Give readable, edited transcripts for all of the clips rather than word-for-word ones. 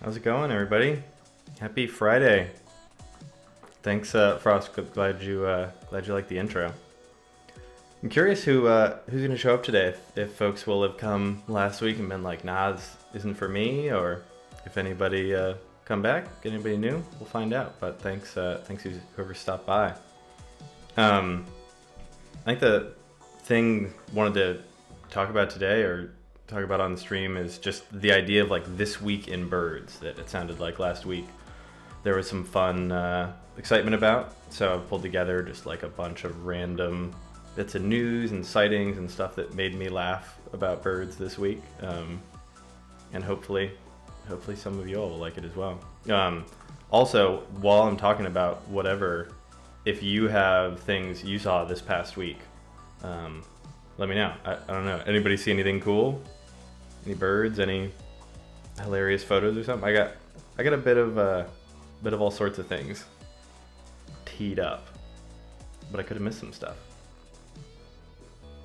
How's it going, everybody? Happy Friday. Thanks, Frost. Glad you liked the intro. I'm curious who's gonna show up today. If folks will have come last week and been like, "Nah, this isn't for me," or if anybody come back, anybody new, we'll find out. But thanks whoever stopped by. I think the thing wanted to talk about today, or talk about on the stream, is just the idea of like this week in birds that it sounded like last week there was some fun excitement about. So I pulled together just like a bunch of random bits of news and sightings and stuff that made me laugh about birds this week, and hopefully some of you all will like it as well. Also, while I'm talking about whatever, if you have things you saw this past week, let me know. I don't know. Anybody see anything cool? Any birds? Any hilarious photos or something? I got a bit of all sorts of things teed up, but I could have missed some stuff.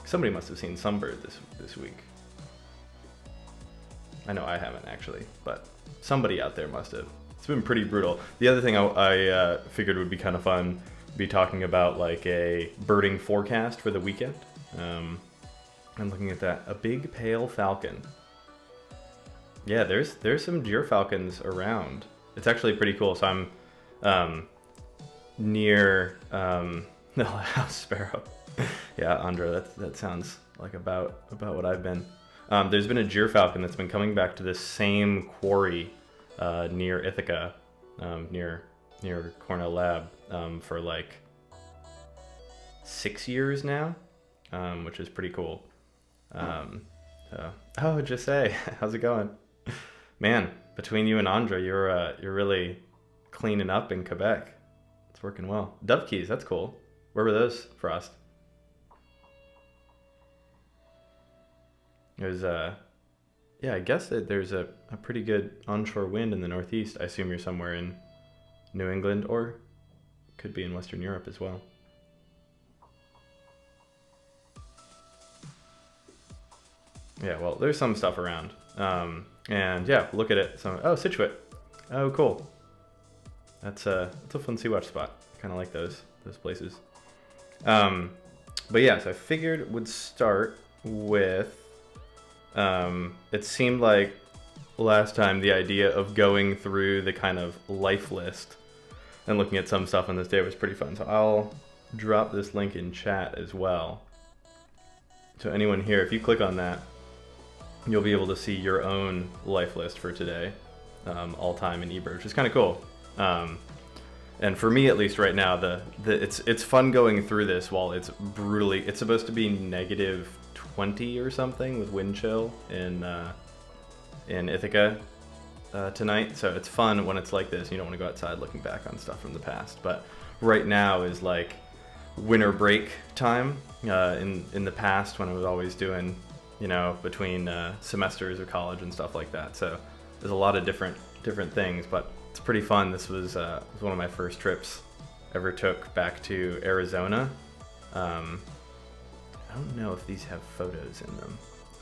Somebody must have seen some bird this week. I know I haven't actually, but somebody out there must have. It's been pretty brutal. The other thing I figured would be kind of fun, be talking about like a birding forecast for the weekend. I'm looking at that. A big pale falcon. Yeah, there's some gyrfalcons around. It's actually pretty cool. So I'm near the house sparrow. Yeah, Andra, that sounds like about what I've been. There's been a gyrfalcon that's been coming back to this same quarry near Ithaca, near Cornell Lab, for like 6 years now, which is pretty cool. Just say, how's it going, man? Between you and Andra, you're really cleaning up in Quebec. It's working well. Dove keys, that's cool. Where were those, Frost? It was yeah, I guess that there's a pretty good onshore wind in the northeast. I assume you're somewhere in New England, or could be in Western Europe as well. Yeah, well, there's some stuff around. And yeah, look at it. Scituate. Oh, cool. That's a fun sea watch spot. Kind of like those places. But yeah, so I figured would start with, it seemed like last time the idea of going through the kind of life list and looking at some stuff on this day was pretty fun. So I'll drop this link in chat as well. So anyone here, if you click on that, you'll be able to see your own life list for today, all time in eBird, which is kind of cool. And for me, at least right now, it's fun going through this while it's supposed to be -20 or something with wind chill in Ithaca tonight. So it's fun when it's like this. You don't want to go outside looking back on stuff from the past. But right now is like winter break time. In the past, when I was always doing, between semesters or college and stuff like that. So there's a lot of different things, but it's pretty fun. This was one of my first trips ever took back to Arizona. I don't know if these have photos in them.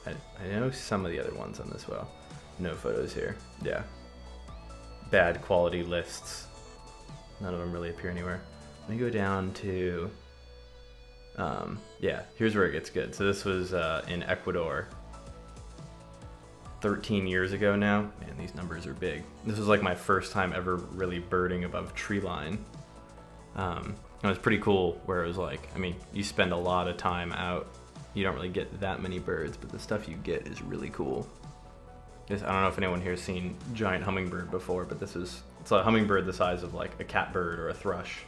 I know some of the other ones on this well. No photos here. Yeah. Bad quality lists. None of them really appear anywhere. Let me go down to... yeah, here's where it gets good. So this was in Ecuador 13 years ago now. Man, these numbers are big. This was like my first time ever really birding above tree line. It was pretty cool, where it was like, I mean, you spend a lot of time out, you don't really get that many birds, but the stuff you get is really cool. I don't know if anyone here has seen giant hummingbird before, but it's a hummingbird the size of like a catbird or a thrush.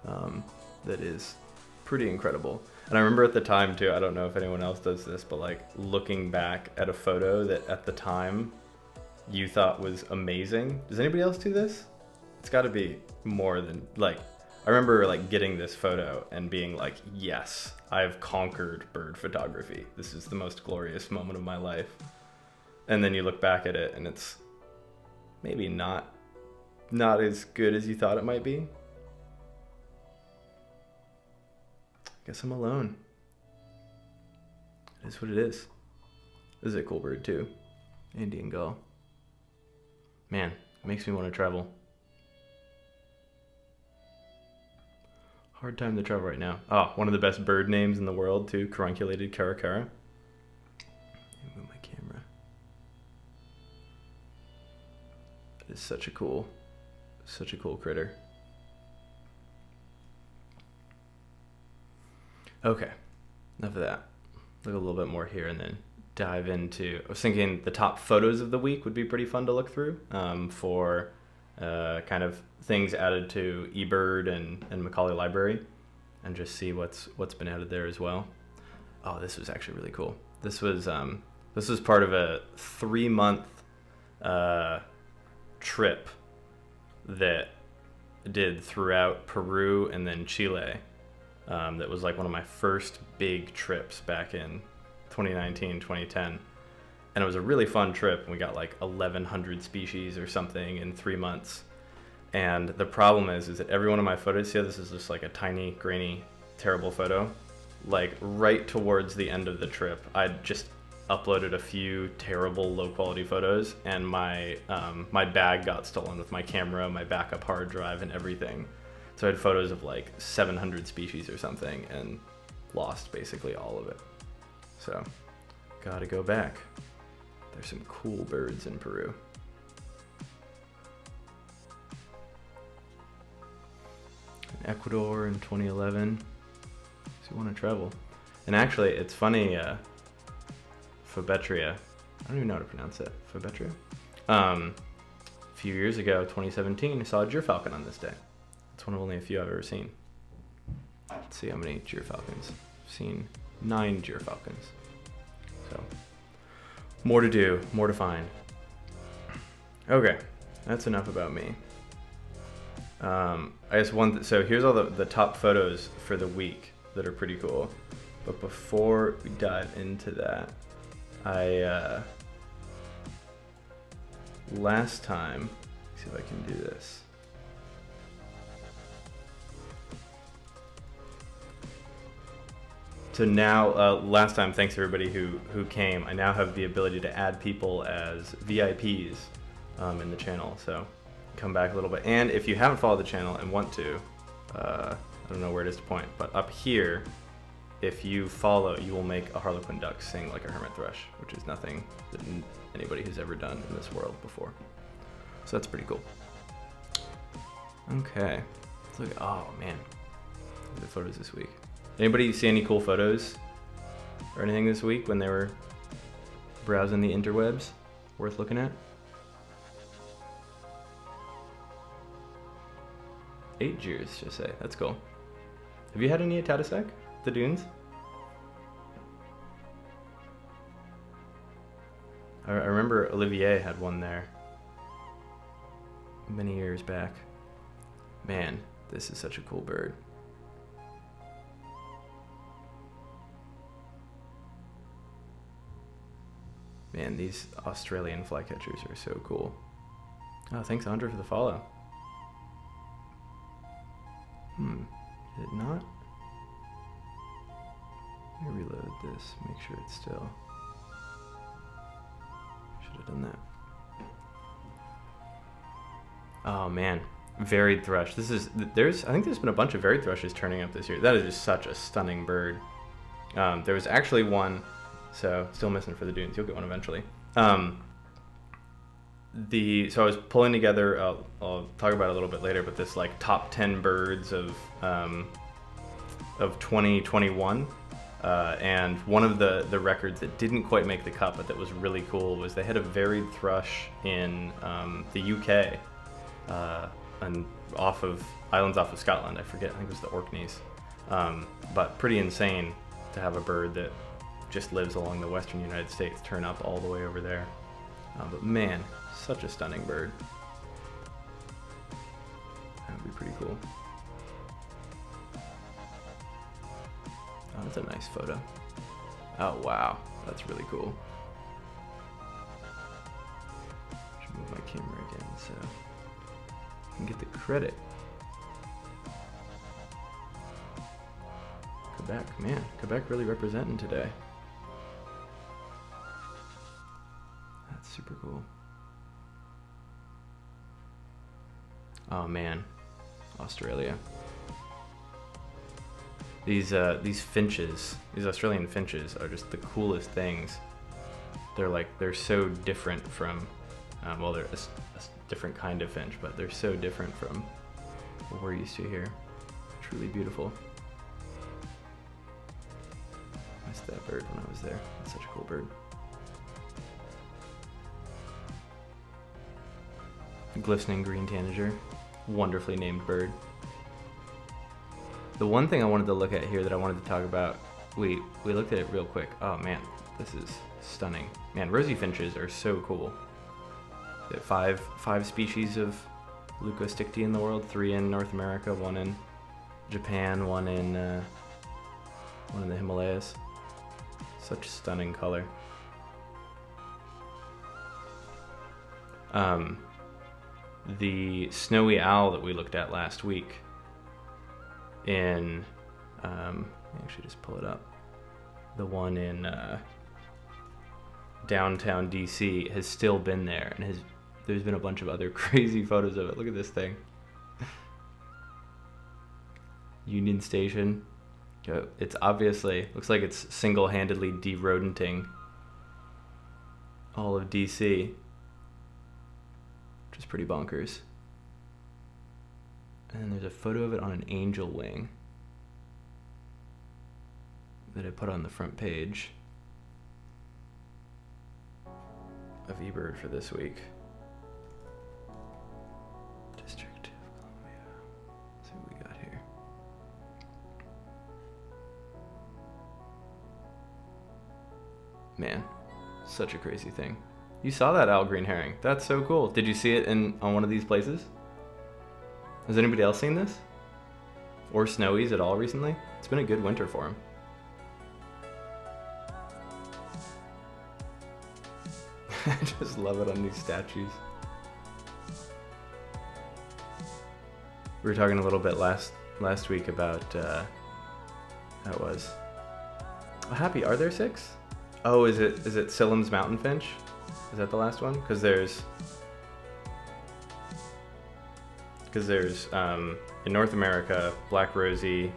That is pretty incredible. And I remember at the time too, I don't know if anyone else does this, but like looking back at a photo that at the time you thought was amazing. Does anybody else do this? It's got to be more than like, I remember like getting this photo and being like, yes, I've conquered bird photography. This is the most glorious moment of my life. And then you look back at it and it's maybe not as good as you thought it might be. Guess I'm alone. It is what it is. This is a cool bird too. Indian gull. Man, it makes me want to travel. Hard time to travel right now. Oh, one of the best bird names in the world too, carunculated caracara. Move my camera. That is such a cool critter. Okay, enough of that. Look a little bit more here and then dive into, I was thinking the top photos of the week would be pretty fun to look through for kind of things added to eBird and Macaulay Library, and just see what's been added there as well. Oh, this was actually really cool. This was part of a 3-month trip that did throughout Peru and then Chile. That was like one of my first big trips back in 2019, 2010. And it was a really fun trip. And we got like 1,100 species or something in 3 months. And the problem is that every one of my photos here, this is just like a tiny, grainy, terrible photo. Like right towards the end of the trip, I just uploaded a few terrible low quality photos, and my bag got stolen with my camera, my backup hard drive, and everything. So I had photos of like 700 species or something and lost basically all of it. So gotta go back. There's some cool birds in Peru. In Ecuador in 2011. So you want to travel. And actually, it's funny, Fobetria, I don't even know how to pronounce it, Fobetria? A few years ago, 2017, I saw a gyrfalcon on this day. It's one of only a few I've ever seen. Let's see how many gyrfalcons. I've seen 9 gyrfalcons. So, more to do, more to find. Okay, that's enough about me. I guess so here's all the top photos for the week that are pretty cool. But before we dive into that, last time, let's see if I can do this. So now, last time, thanks to everybody who came, I now have the ability to add people as VIPs in the channel. So come back a little bit. And if you haven't followed the channel and want to, I don't know where it is to point, but up here, if you follow, you will make a harlequin duck sing like a hermit thrush, which is nothing that anybody has ever done in this world before. So that's pretty cool. Okay, let's look. Oh man, look at the photos this week. Anybody see any cool photos or anything this week when they were browsing the interwebs worth looking at? 8 jeers, just say. That's cool. Have you had any at Tadoussac, the dunes? I remember Olivier had one there many years back. Man, this is such a cool bird. Man, these Australian flycatchers are so cool. Oh, thanks, Andre, for the follow. Did it not? Let me reload this, make sure it's still. Should have done that. Oh man, varied thrush. I think there's been a bunch of varied thrushes turning up this year. That is just such a stunning bird. There was actually one, so still missing for the dunes. You'll get one eventually. So I was pulling together, I'll talk about it a little bit later, but this like top 10 birds of 2021. And one of the records that didn't quite make the cut, but that was really cool, was they had a varied thrush in the UK, and islands off of Scotland. I forget, I think it was the Orkneys. But pretty insane to have a bird that just lives along the western United States turn up all the way over there. But man, such a stunning bird. That would be pretty cool. Oh, that's a nice photo. Oh wow, that's really cool. Should move my camera again so I can get the credit. Quebec, man, Quebec really representing today. That's super cool. Oh man, Australia. These finches, these Australian finches, are just the coolest things. They're so different from, well, they're a different kind of finch, but they're so different from what we're used to here. Truly beautiful. I missed that bird when I was there. That's such a cool bird. Glistening green tanager, wonderfully named bird. The one thing I wanted to look at here that I wanted to talk about, we looked at it real quick. Oh man, this is stunning. Man, rosy finches are so cool. There are five species of Leucosticti in the world, 3 in North America, 1 in Japan, one in the Himalayas. Such stunning color. The snowy owl that we looked at last week in, let me actually just pull it up. The one in downtown DC has still been there, and there's been a bunch of other crazy photos of it. Look at this thing. Union Station. It's obviously, looks like it's single-handedly de-rodenting all of DC, which is pretty bonkers. And then there's a photo of it on an angel wing that I put on the front page of eBird for this week. District of Columbia. Let's see what we got here. Man, such a crazy thing. You saw that owl green herring. That's so cool. Did you see it on one of these places? Has anybody else seen this? Or snowies at all recently? It's been a good winter for him. I just love it on these statues. We were talking a little bit last week about how it was. Oh, Happy, are there 6? Oh, is it Sillam's mountain finch? Is that the last one? Because there's in North America, black rosy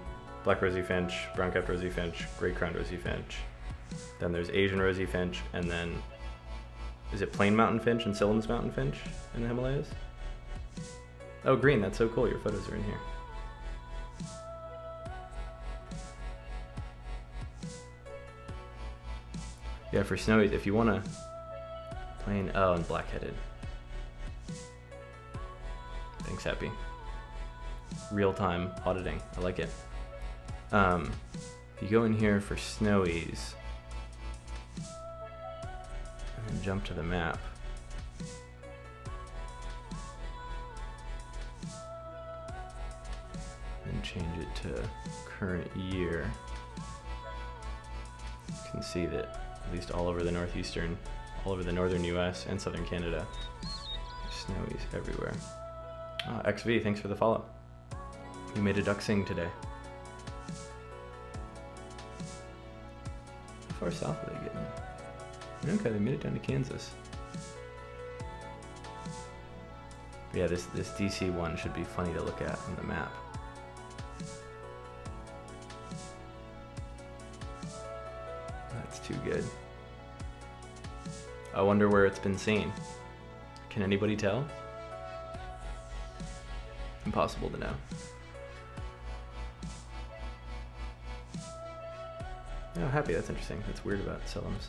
finch, brown-capped rosy finch, great-crowned rosy finch. Then there's Asian rosy finch, and then is it plain mountain finch and Sillam's mountain finch in the Himalayas? Oh, green, that's so cool. Your photos are in here. Yeah, for snowies, if you want to plain, oh, and black-headed. Thanks, Happy. Real-time auditing. I like it. If you go in here for snowies and then jump to the map, and change it to current year, you can see that at least all over the northern US and southern Canada, there's snowies everywhere. XV, thanks for the follow. You made a duck sing today. How far south are they getting? Okay, they made it down to Kansas. But yeah, this DC one should be funny to look at on the map. That's too good. I wonder where it's been seen. Can anybody tell? Impossible to know. Oh, Happy, that's interesting. That's weird about Sillam's.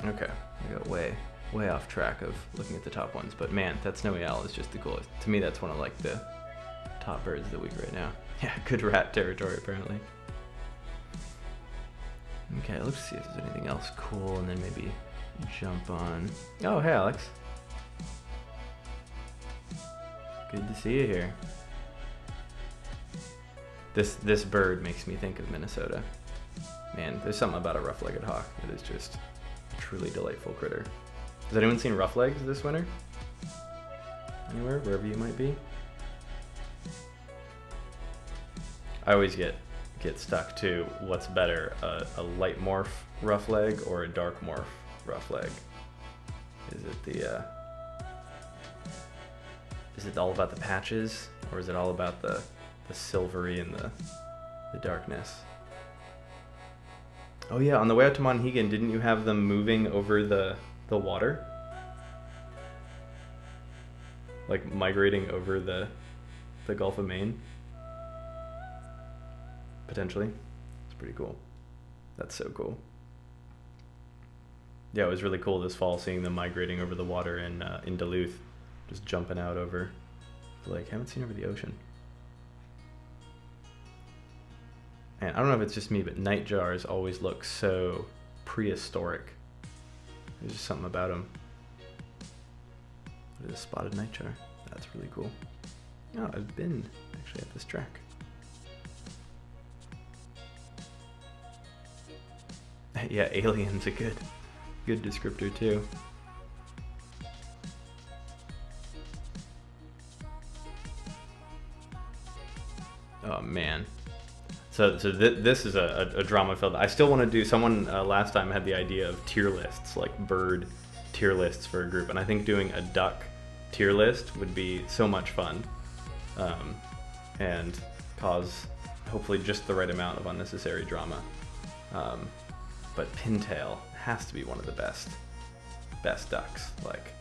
Okay, I got way off track of looking at the top ones, but man, that snowy owl is just the coolest. To me, that's one of like the top birds of the week right now. Yeah, good rat territory apparently. Okay, let's see if there's anything else cool, and then maybe jump on. Oh, hey Alex. Good to see you here. This bird makes me think of Minnesota. Man, there's something about a rough-legged hawk that is just a truly delightful critter. Has anyone seen rough-legs this winter? Anywhere, wherever you might be? I always get stuck to what's better, a light morph rough leg or a dark morph rough leg. Is it Is it all about the patches, or is it all about the silvery and the darkness? Oh yeah, on the way out to Monhegan, didn't you have them moving over the water? Like migrating over the Gulf of Maine? Potentially. It's pretty cool. That's so cool. Yeah, it was really cool this fall seeing them migrating over the water in Duluth. Just jumping out over. Like, haven't seen over the ocean. And I don't know if it's just me, but nightjars always look so prehistoric. There's just something about them. What is a spotted nightjar? That's really cool. Oh, I've been actually at this track. Yeah, alien's a good descriptor too. Oh man. So this is a drama filled. I still want to do. Someone last time had the idea of tier lists, like bird tier lists for a group, and I think doing a duck tier list would be so much fun, and cause hopefully just the right amount of unnecessary drama. But pintail has to be one of the best ducks. Like,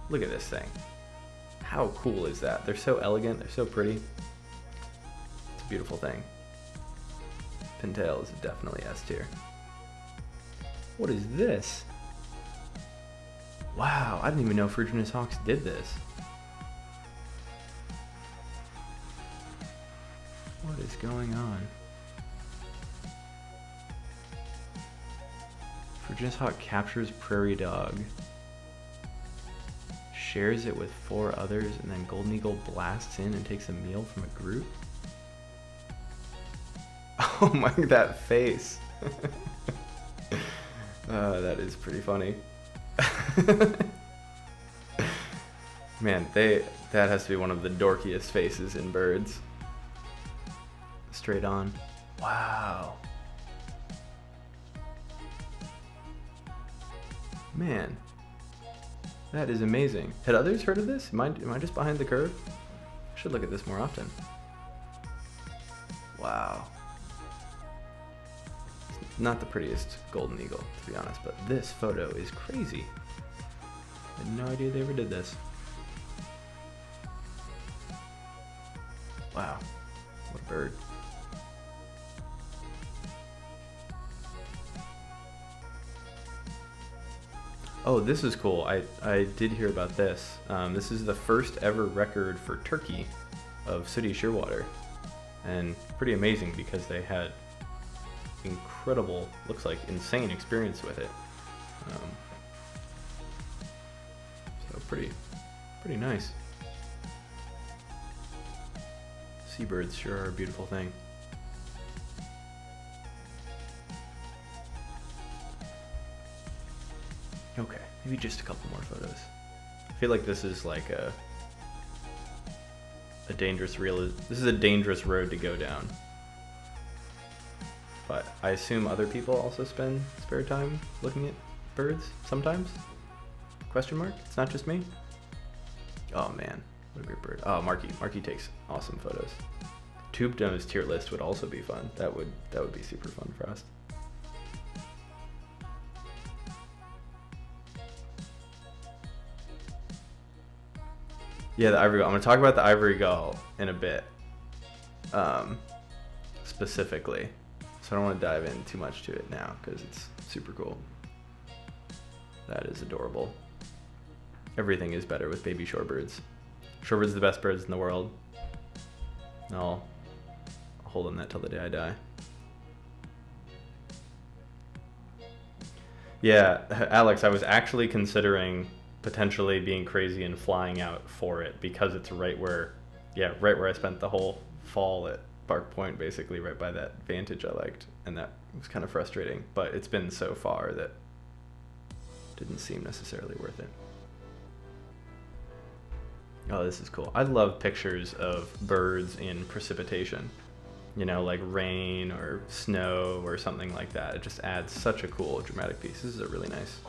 look at this thing. How cool is that? They're so elegant. They're so pretty. It's a beautiful thing. Pintail is definitely S tier. What is this? Wow, I didn't even know Ferruginous Hawks did this. What is going on? Ferruginous Hawk captures prairie dog, shares it with 4 others, and then Golden Eagle blasts in and takes a meal from a group? Oh my, that face. That is pretty funny. Man, that has to be one of the dorkiest faces in birds. Straight on. Wow. Man, that is amazing. Had others heard of this? Am I just behind the curve? I should look at this more often. Wow. Not the prettiest golden eagle, to be honest, but this photo is crazy. I had no idea they ever did this. Wow, what a bird. Oh, this is cool. I did hear about this. This is the first ever record for Turkey of Sooty Shearwater. And pretty amazing because they had incredible, looks like insane experience with it. So pretty nice. Seabirds sure are a beautiful thing. Okay, maybe just a couple more photos. I feel like this is like a dangerous this is a dangerous road to go down. But I assume other people also spend spare time looking at birds sometimes? Question mark? It's not just me? Oh man, what a great bird. Oh, Marky. Marky takes awesome photos. Tube nose tier list would also be fun. That would be super fun for us. Yeah, the ivory gull. I'm going to talk about the ivory gull in a bit, specifically. So I don't want to dive in too much to it now because it's super cool. That is adorable. Everything is better with baby shorebirds. Shorebirds are the best birds in the world. I'll hold on that till the day I die. Yeah, Alex, I was actually considering potentially being crazy and flying out for it because it's right where I spent the whole fall at Bark Point, basically right by that vantage I liked, and that was kind of frustrating, but it's been so far that didn't seem necessarily worth it. Oh, this is cool. I love pictures of birds in precipitation, you know, like rain or snow or something like that. It just adds such a cool dramatic piece. This is a really nice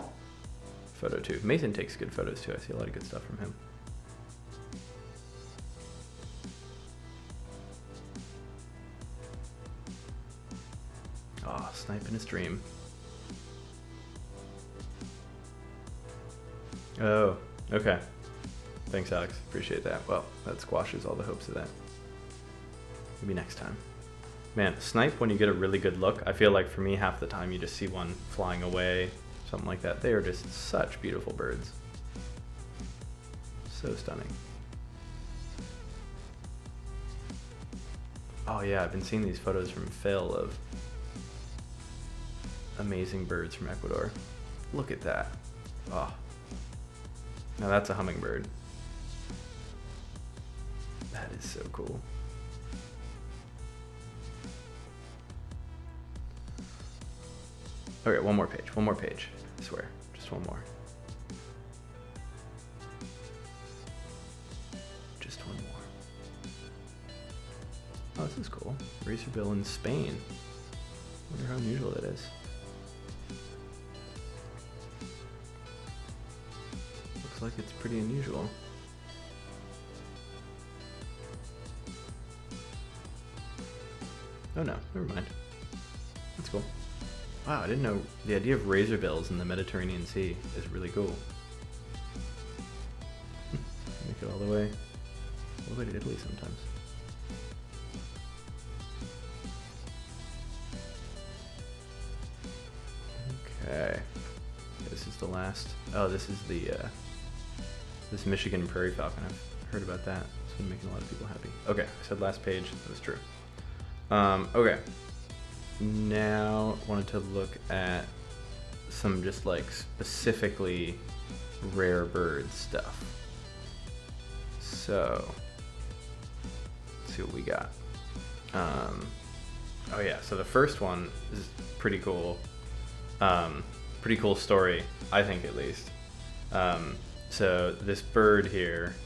photo too. Mason takes good photos too. I see a lot of good stuff from him. snipe in a stream. Oh, okay. Thanks, Alex. Appreciate that. Well, that squashes all the hopes of that. Maybe next time. Man, snipe when you get a really good look. I feel like for me, half the time you just see one flying away, something like that. They are just such beautiful birds. So stunning. Oh yeah, I've been seeing these photos from Phil of amazing birds from Ecuador. Look at that. Oh. Now that's a hummingbird. That is so cool. Okay, one more page, I swear, just one more. Just one more. Oh, this is cool. Razorbill in Spain. Wonder how unusual that is. Looks like it's pretty unusual. Oh no, never mind. That's cool. Wow, I didn't know the idea of razorbills in the Mediterranean Sea is really cool. Make it all the way to Italy sometimes. Okay, this is the last. Oh, this is the this Michigan prairie falcon. I've heard about that. It's been making a lot of people happy. Okay, I said last page. That was true. Okay. Now wanted to look at some just like specifically rare bird stuff. So let's see what we got. Oh yeah, so the first one is pretty cool. Pretty cool story, I think at least. So this bird here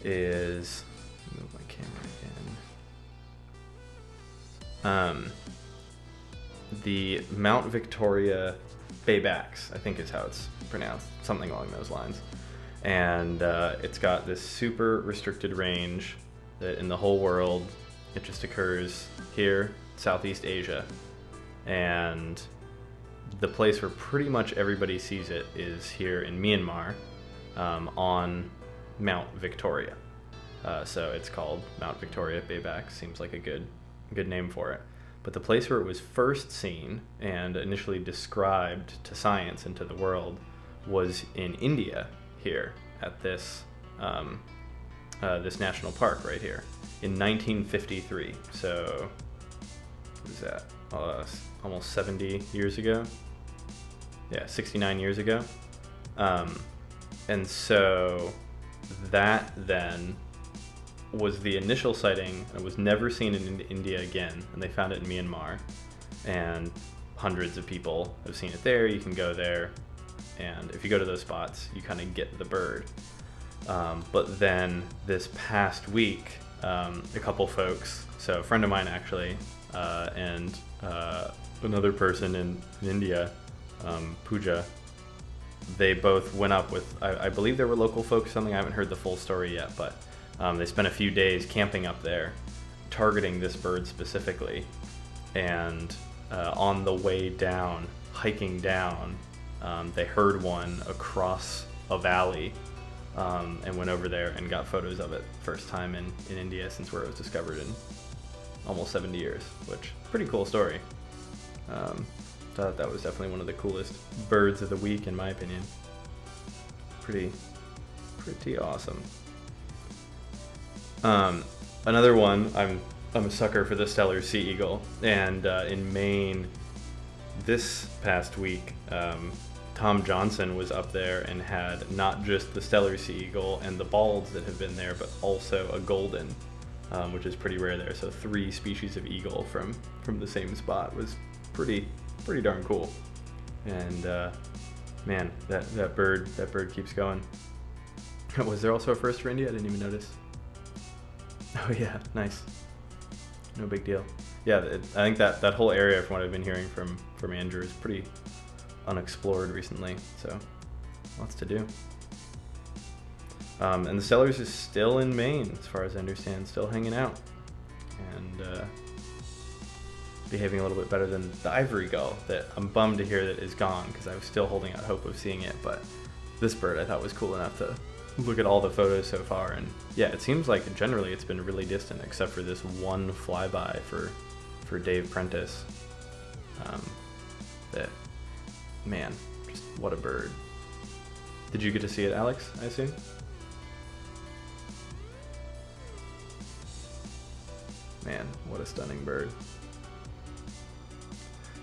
is, move my camera again. The Mount Victoria Baybax, I think is how it's pronounced, something along those lines. And it's got this super restricted range that in the whole world, it just occurs here, Southeast Asia. And the place where pretty much everybody sees it is here in Myanmar, on Mount Victoria. So it's called Mount Victoria Baybax, seems like a good name for it. But the place where it was first seen and initially described to science and to the world was in India here at this this national park right here in 1953. So what is that? Almost 70 years ago. Yeah, 69 years ago. And so that then was the initial sighting. It was never seen in India again, and they found it in Myanmar, and hundreds of people have seen it there. You can go there, and if you go to those spots, you kind of get the bird. But then this past week, a couple folks, so a friend of mine actually, and another person in India, Pooja, they both went up with, I believe there were local folks or something. I haven't heard the full story yet, but they spent a few days camping up there, targeting this bird specifically. And on the way down, hiking down, they heard one across a valley, and went over there and got photos of it. First time in India since where it was discovered in almost 70 years, which pretty cool story. Thought that was definitely one of the coolest birds of the week in my opinion. Pretty awesome. Another one, I'm a sucker for the Steller sea eagle, and in Maine this past week, Tom Johnson was up there and had not just the Steller sea eagle and the balds that have been there, but also a golden, which is pretty rare there. So 3 species of eagle from the same spot was pretty darn cool. And man, that bird keeps going. Was there also a first for India? I didn't even notice. Oh yeah, nice. No big deal. Yeah, I think that whole area, from what I've been hearing from Andrew, is pretty unexplored recently, so lots to do. And the Stellers is still in Maine, as far as I understand, still hanging out. And behaving a little bit better than the ivory gull that I'm bummed to hear that is gone, because I was still holding out hope of seeing it. But this bird I thought was cool enough to look at all the photos so far, and yeah, it seems like generally it's been really distant except for this one flyby for Dave Prentice. That, man, just what a bird. Did you get to see it, Alex, I assume? Man, what a stunning bird.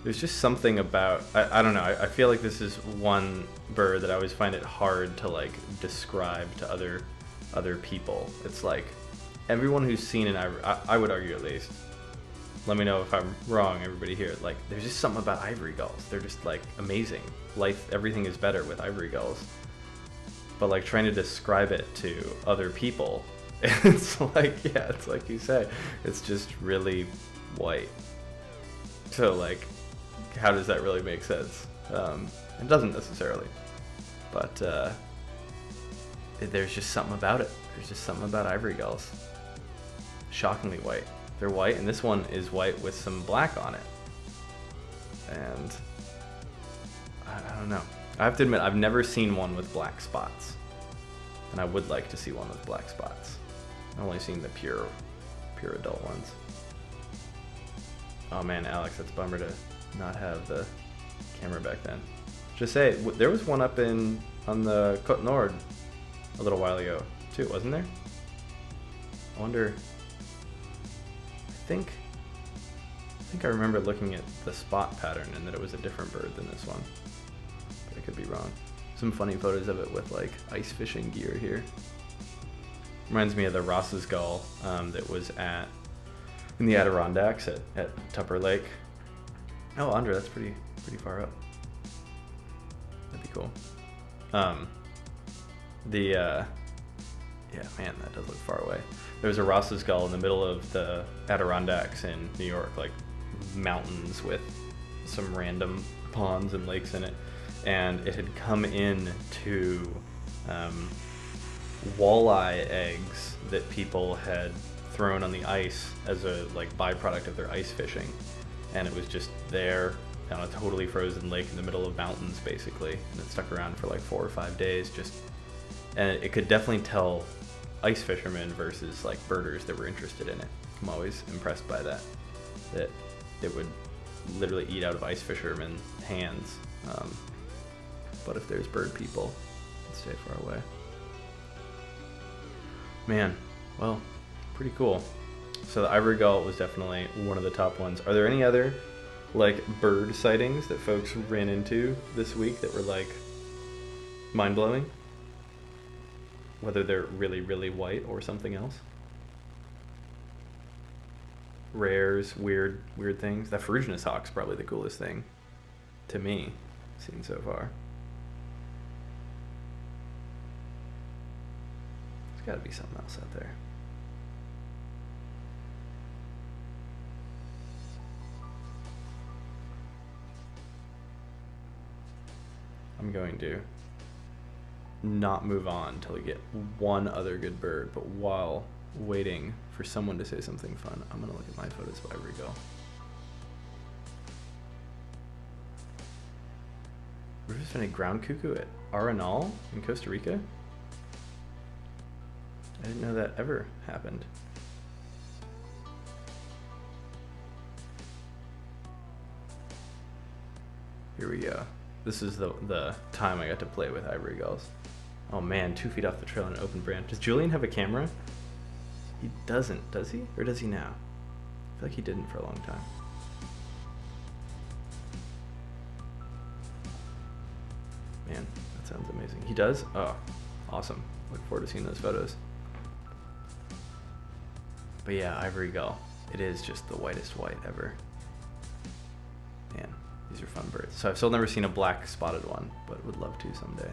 There's just something about, I don't know, I feel like this is one bird that I always find it hard to like describe to other people. It's like everyone who's seen an ivory, I would argue at least, let me know if I'm wrong, everybody here, like there's just something about ivory gulls. They're just like amazing. Life, everything is better with ivory gulls. But like trying to describe it to other people, it's like, yeah, it's like you say, it's just really white. So like, how does that really make sense? It doesn't necessarily, but there's just something about it. There's just something about ivory gulls. Shockingly white. They're white, and this one is white with some black on it. And I don't know. I have to admit, I've never seen one with black spots, and I would like to see one with black spots. I've only seen the pure adult ones. Oh man, Alex, that's a bummer to not have the camera back then. Just say, there was one up on the Côte Nord a little while ago too, wasn't there? I wonder. I think I remember looking at the spot pattern and that it was a different bird than this one. But I could be wrong. Some funny photos of it with like ice fishing gear here. Reminds me of the Ross's gull that was in the Adirondacks at Tupper Lake. Oh, Andre, that's pretty far up. That'd be cool. Yeah, man, that does look far away. There was a Ross's gull in the middle of the Adirondacks in New York, like mountains with some random ponds and lakes in it, and it had come in to walleye eggs that people had thrown on the ice as a like byproduct of their ice fishing, and it was just there on a totally frozen lake in the middle of mountains basically, and it stuck around for like 4 or 5 days and it could definitely tell ice fishermen versus like birders that were interested in it. I'm always impressed by that it would literally eat out of ice fishermen's hands, but if there's bird people, it'd stay far away. Man, well, pretty cool. So the ivory gull was definitely one of the top ones. Are there any other like bird sightings that folks ran into this week that were like mind-blowing? Whether they're really, really white or something else? Rares, weird things. That Ferruginous hawk's probably the coolest thing to me seen so far. There's gotta be something else out there. I'm going to not move on until we get one other good bird, but while waiting for someone to say something fun, I'm gonna look at my photos of ivory gull. Rufous-finted ground cuckoo at Arenal in Costa Rica? I didn't know that ever happened. Here we go. This is the time I got to play with ivory gulls. Oh man, 2 feet off the trail on an open branch. Does Julian have a camera? He doesn't, does he? Or does he now? I feel like he didn't for a long time. Man, that sounds amazing. He does? Oh, awesome. Look forward to seeing those photos. But yeah, ivory gull. It is just the whitest white ever. Man, these are fun birds. So I've still never seen a black spotted one, but would love to someday.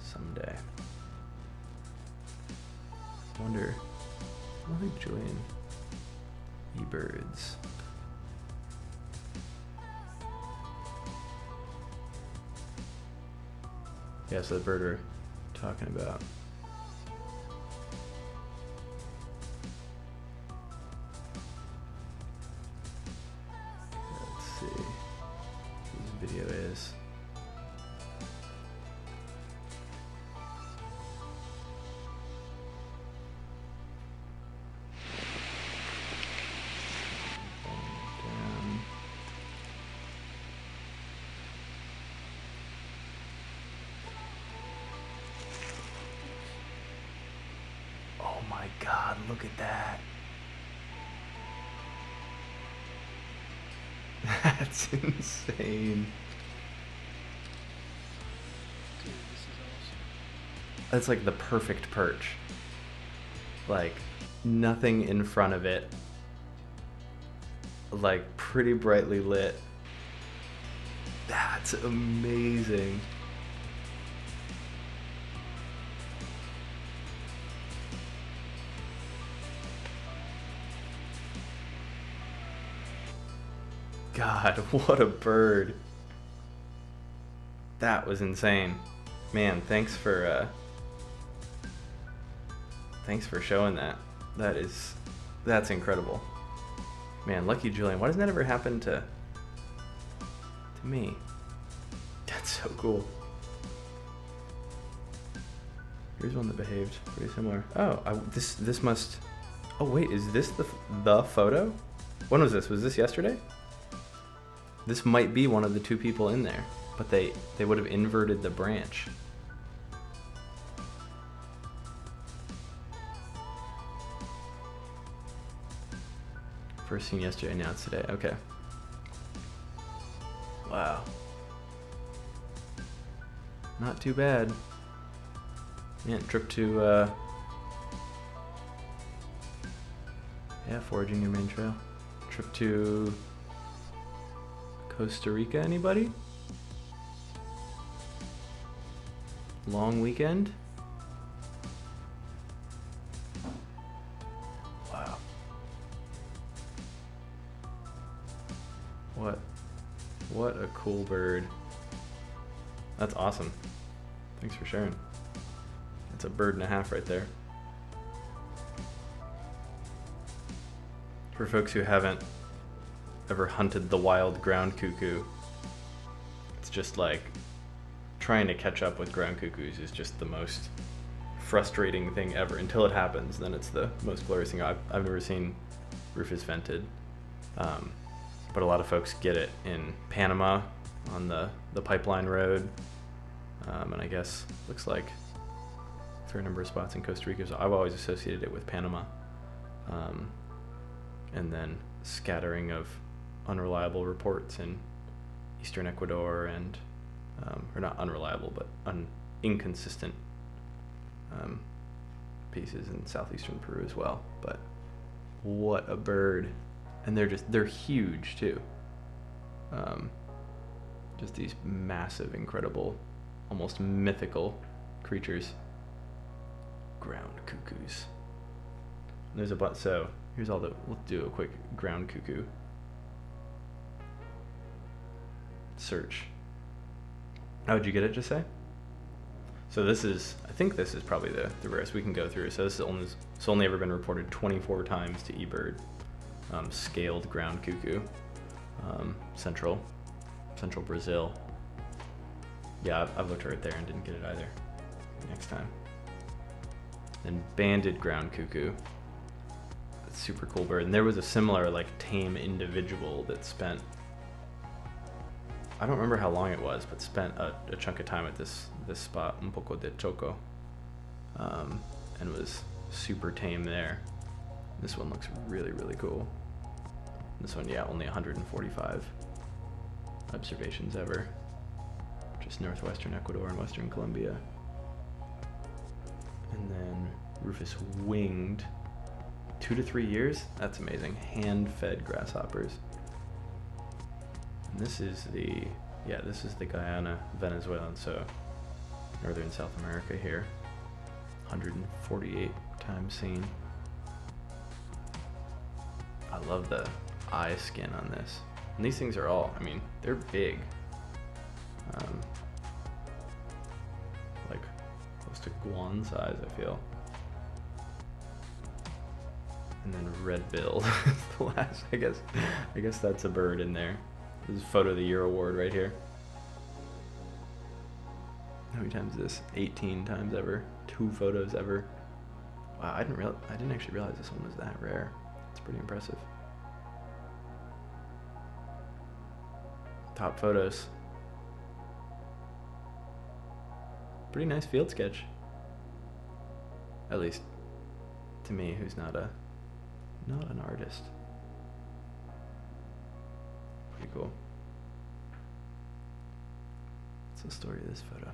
Someday. I wonder Julian. eBirds. Yeah, so the bird we're talking about. my god, look at that. That's insane. Dude, this is awesome. That's like the perfect perch. Like, nothing in front of it. Like, pretty brightly lit. That's amazing. God, what a bird. That was insane. Man, thanks for showing that. That's incredible. Man, lucky Julian. Why doesn't that ever happen to me? That's so cool. Here's one that behaved pretty similar. Oh, this must. Oh wait, is this the photo? When was this? Was this yesterday? This might be one of the two people in there, but they would have inverted the branch. First seen yesterday, now it's today. Okay. Wow. Not too bad. Yeah, trip to foraging your main trail. Trip to Costa Rica, anybody? Long weekend? Wow. What a cool bird. That's awesome. Thanks for sharing. That's a bird and a half right there. For folks who haven't ever hunted the wild ground cuckoo, it's just like trying to catch up with ground cuckoos is just the most frustrating thing ever until it happens. Then it's the most glorious thing. I've never seen rufous vented, but a lot of folks get it in Panama on the pipeline road, and I guess looks like a fair number of spots in Costa Rica. So I've always associated it with Panama, and then scattering of unreliable reports in eastern Ecuador and or not unreliable but inconsistent pieces in southeastern Peru as well. But what a bird. And they're huge too. Just these massive, incredible, almost mythical creatures. Ground cuckoos. And there's a bunch. So here's all the. We'll do a quick ground cuckoo search. How would you get it? Just say. So this is. I think this is probably the rarest we can go through. So this is only ever been reported 24 times to eBird. Scaled ground cuckoo, central Brazil. Yeah, I've looked right there and didn't get it either. Next time. Then banded ground cuckoo. That's super cool bird. And there was a similar like tame individual that spent, I don't remember how long it was, but spent a chunk of time at this spot, Un Poco de Choco, and was super tame there. This one looks really, really cool. This one, yeah, only 145 observations ever. Just northwestern Ecuador and western Colombia. And then rufous winged, 2 to 3 years. That's amazing. Hand-fed grasshoppers. And this is the Guyana Venezuelan, so northern South America here. 148 times seen. I love the eye skin on this. And these things are all, I mean, they're big. Like close to guan size, I feel. And then red-billed is the last, I guess that's a bird in there. This is Photo of the Year award right here. How many times is this? 18 times ever. 2 photos ever. Wow, I didn't actually realize this one was that rare. It's pretty impressive. Top photos. Pretty nice field sketch. At least to me, who's not an artist. Pretty cool. What's the story of this photo?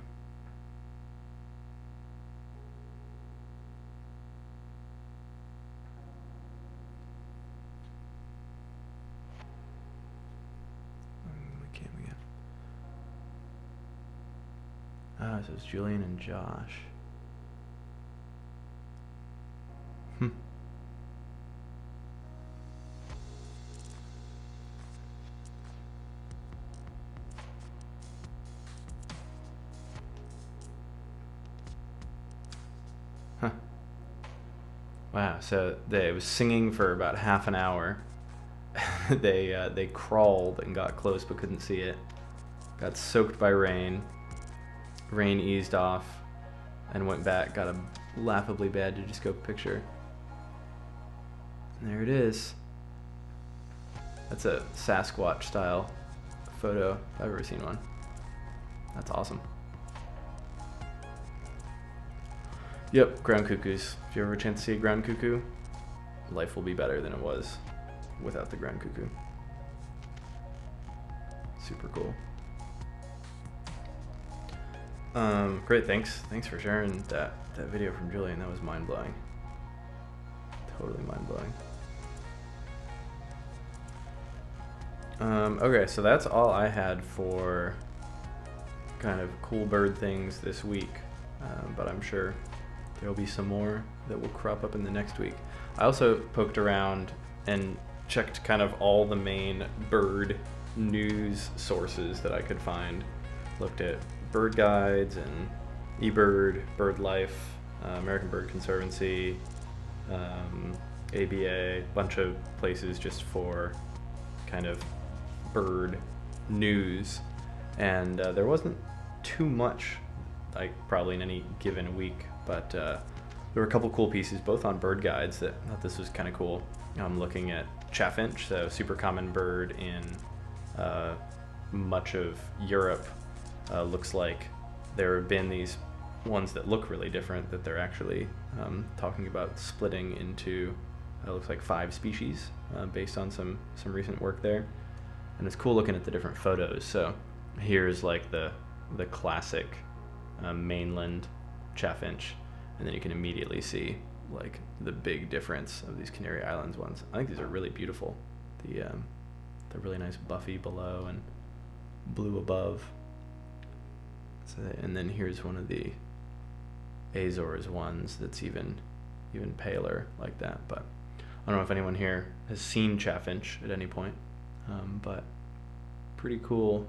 So it's Julian and Josh. Huh. Wow, so they was singing for about half an hour. They crawled and got close but couldn't see it. Got soaked by rain. Rain eased off and went back. Got a laughably bad Digiscope picture. And there it is. That's a Sasquatch style photo if I've ever seen one. That's awesome. Yep, ground cuckoos. If you ever have a chance to see a ground cuckoo, life will be better than it was without the ground cuckoo. Super cool. Great, thanks for sharing that video from Julian. That was mind-blowing. Totally mind-blowing. Okay, so that's all I had for kind of cool bird things this week, but I'm sure there'll be some more that will crop up in the next week. I also poked around and checked kind of all the main bird news sources that I could find. Looked at bird guides and eBird, BirdLife, American Bird Conservancy, ABA, bunch of places just for kind of bird news, and there wasn't too much, like probably in any given week, but there were a couple cool pieces both on bird guides that I thought this was kind of cool. I'm looking at chaffinch, so super common bird in much of Europe. Looks like there have been these ones that look really different that they're actually talking about splitting into looks like 5 species based on some recent work there. And it's cool looking at the different photos. So here's like the classic mainland chaffinch, and then you can immediately see like the big difference of these Canary Islands ones. I think these are really beautiful. The really nice buffy below and blue above. So, and then here's one of the Azores ones that's even paler like that. But I don't know if anyone here has seen chaffinch at any point, but pretty cool.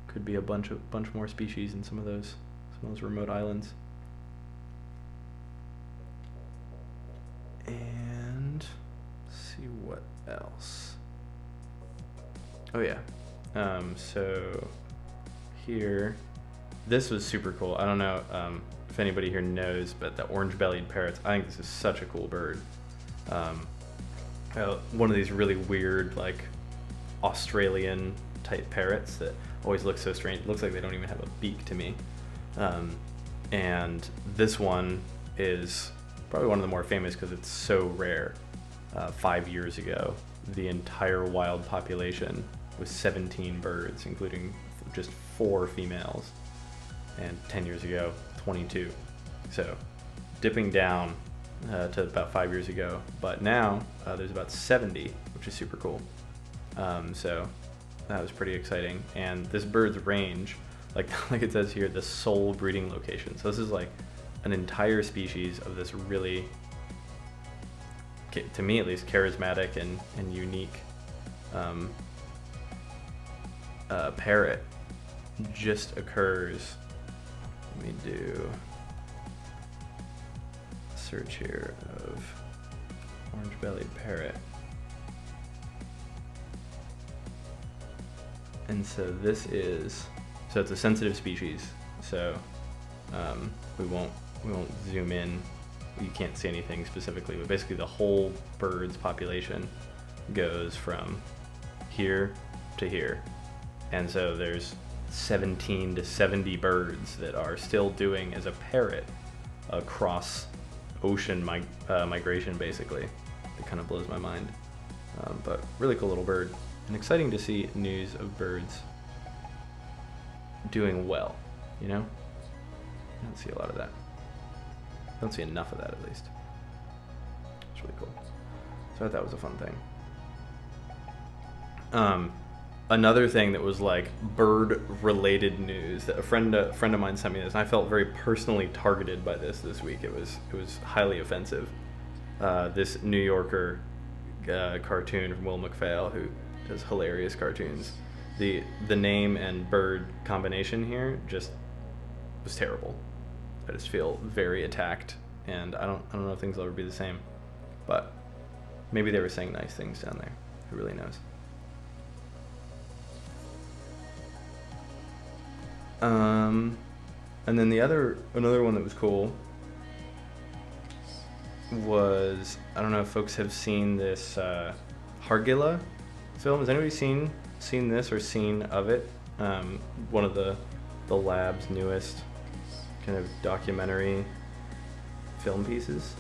Could be a bunch more species in some of those remote islands. And let's see what else. Oh yeah. So here, this was super cool. I don't know if anybody here knows, but the orange-bellied parrots, I think this is such a cool bird. One of these really weird, like, Australian type parrots that always look so strange. It looks like they don't even have a beak to me. And this one is probably one of the more famous because it's so rare. 5 years ago, the entire wild population was 17 birds, including just 4 females. And 10 years ago, 22. So dipping down to about 5 years ago. But now there's about 70, which is super cool. So that was pretty exciting. And this bird's range, like it says here, the sole breeding location. So this is like an entire species of this really, to me at least, charismatic and unique parrot just occurs. Let me do a search here of orange-bellied parrot. And so it's a sensitive species, so we won't zoom in. You can't see anything specifically, but basically the whole bird's population goes from here to here. And so there's 17 to 70 birds that are still doing as a parrot across ocean migration, basically. It kind of blows my mind. But really cool little bird, and exciting to see news of birds doing well, you know? I don't see a lot of that. I don't see enough of that, at least. It's really cool. So I thought that was a fun thing. Another thing that was like bird-related news that a friend of mine sent me this, and I felt very personally targeted by this week. It was highly offensive. This New Yorker cartoon from Will McPhail, who does hilarious cartoons. The name and bird combination here just was terrible. I just feel very attacked, and I don't know if things will ever be the same. But maybe they were saying nice things down there. Who really knows? And then another one that was cool was, I don't know if folks have seen this Hargilla film. Has anybody seen this or seen of it? One of the lab's newest kind of documentary film pieces.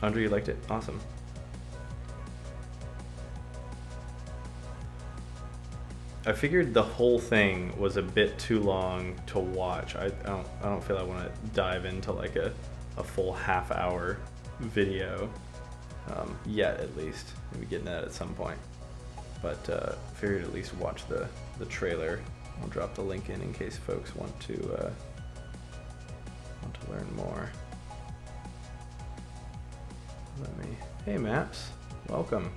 Andre, you liked it? Awesome. I figured the whole thing was a bit too long to watch. I don't feel I want to dive into like a full half-hour video yet, at least. Maybe getting that at some point. But figured at least watch the trailer. I'll drop the link in case folks want to learn more. Hey Maps, welcome.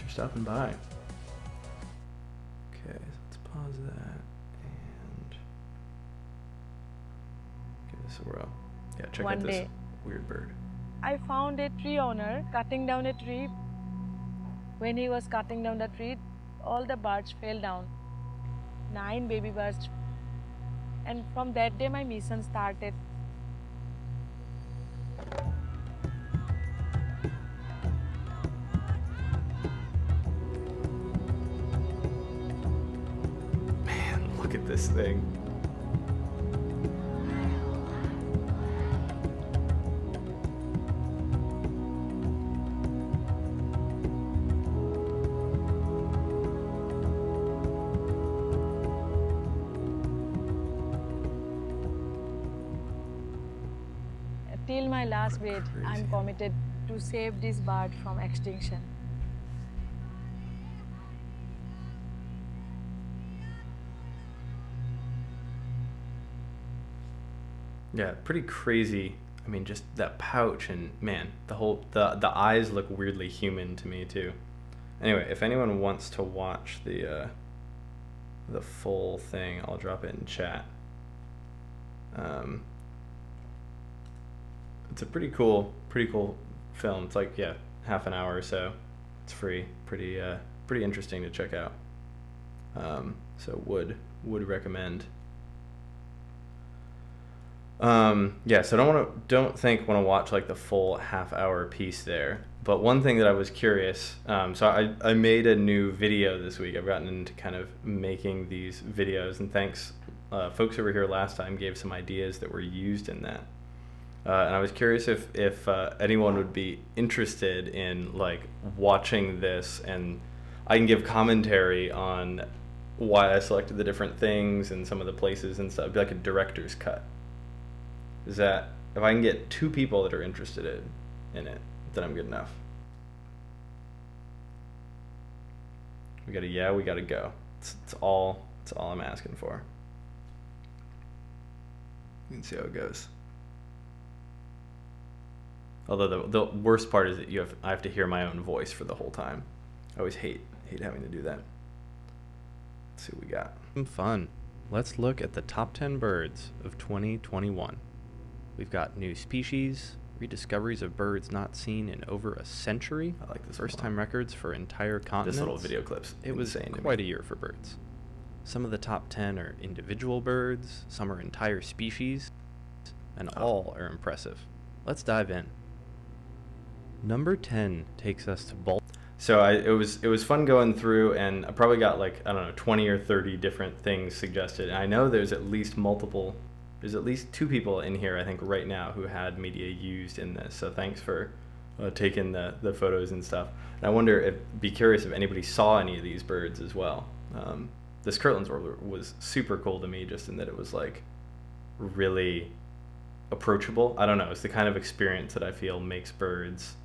Stopping by. Okay, let's pause that and give this a whirl. Yeah, check out this weird bird. I found a tree owner cutting down a tree. When he was cutting down the tree, all the birds fell down. 9 baby birds. And from that day, my mission started. Look at this thing. Till my last breath, Crazy. I'm committed to save this bird from extinction. Yeah, pretty crazy. I mean, just that pouch, and man, the eyes look weirdly human to me too. Anyway, if anyone wants to watch the full thing, I'll drop it in chat. It's a pretty cool film. It's like, yeah, half an hour or so. It's free. Pretty interesting to check out. So would recommend. Yeah, so don't want to watch like the full half-hour piece there. But one thing that I was curious, so I made a new video this week. I've gotten into kind of making these videos, and thanks, folks over here last time gave some ideas that were used in that. And I was curious if anyone would be interested in like watching this, and I can give commentary on why I selected the different things and some of the places and stuff. It'd be like a director's cut. Is that, if I can get 2 people that are interested in it, then I'm good enough. We gotta go. It's all I'm asking for. You can see how it goes. Although the worst part is that I have to hear my own voice for the whole time. I always hate having to do that. Let's see what we got. Some fun. Let's look at the top 10 birds of 2021. We've got new species, rediscoveries of birds not seen in over a century. I like this. First-time records for entire continents. This little video clip's It was quite a year for birds. Some of the top 10 are individual birds, some are entire species, and all are impressive. Let's dive in. Number 10 takes us to Baltimore. It was fun going through, and I probably got like, I don't know, 20 or 30 different things suggested. And I know there's at least two people in here, I think, right now who had media used in this. So thanks for taking the photos and stuff. And I wonder be curious if anybody saw any of these birds as well. This Kirtland's warbler was super cool to me, just in that it was like really approachable. I don't know. It's the kind of experience that I feel makes birds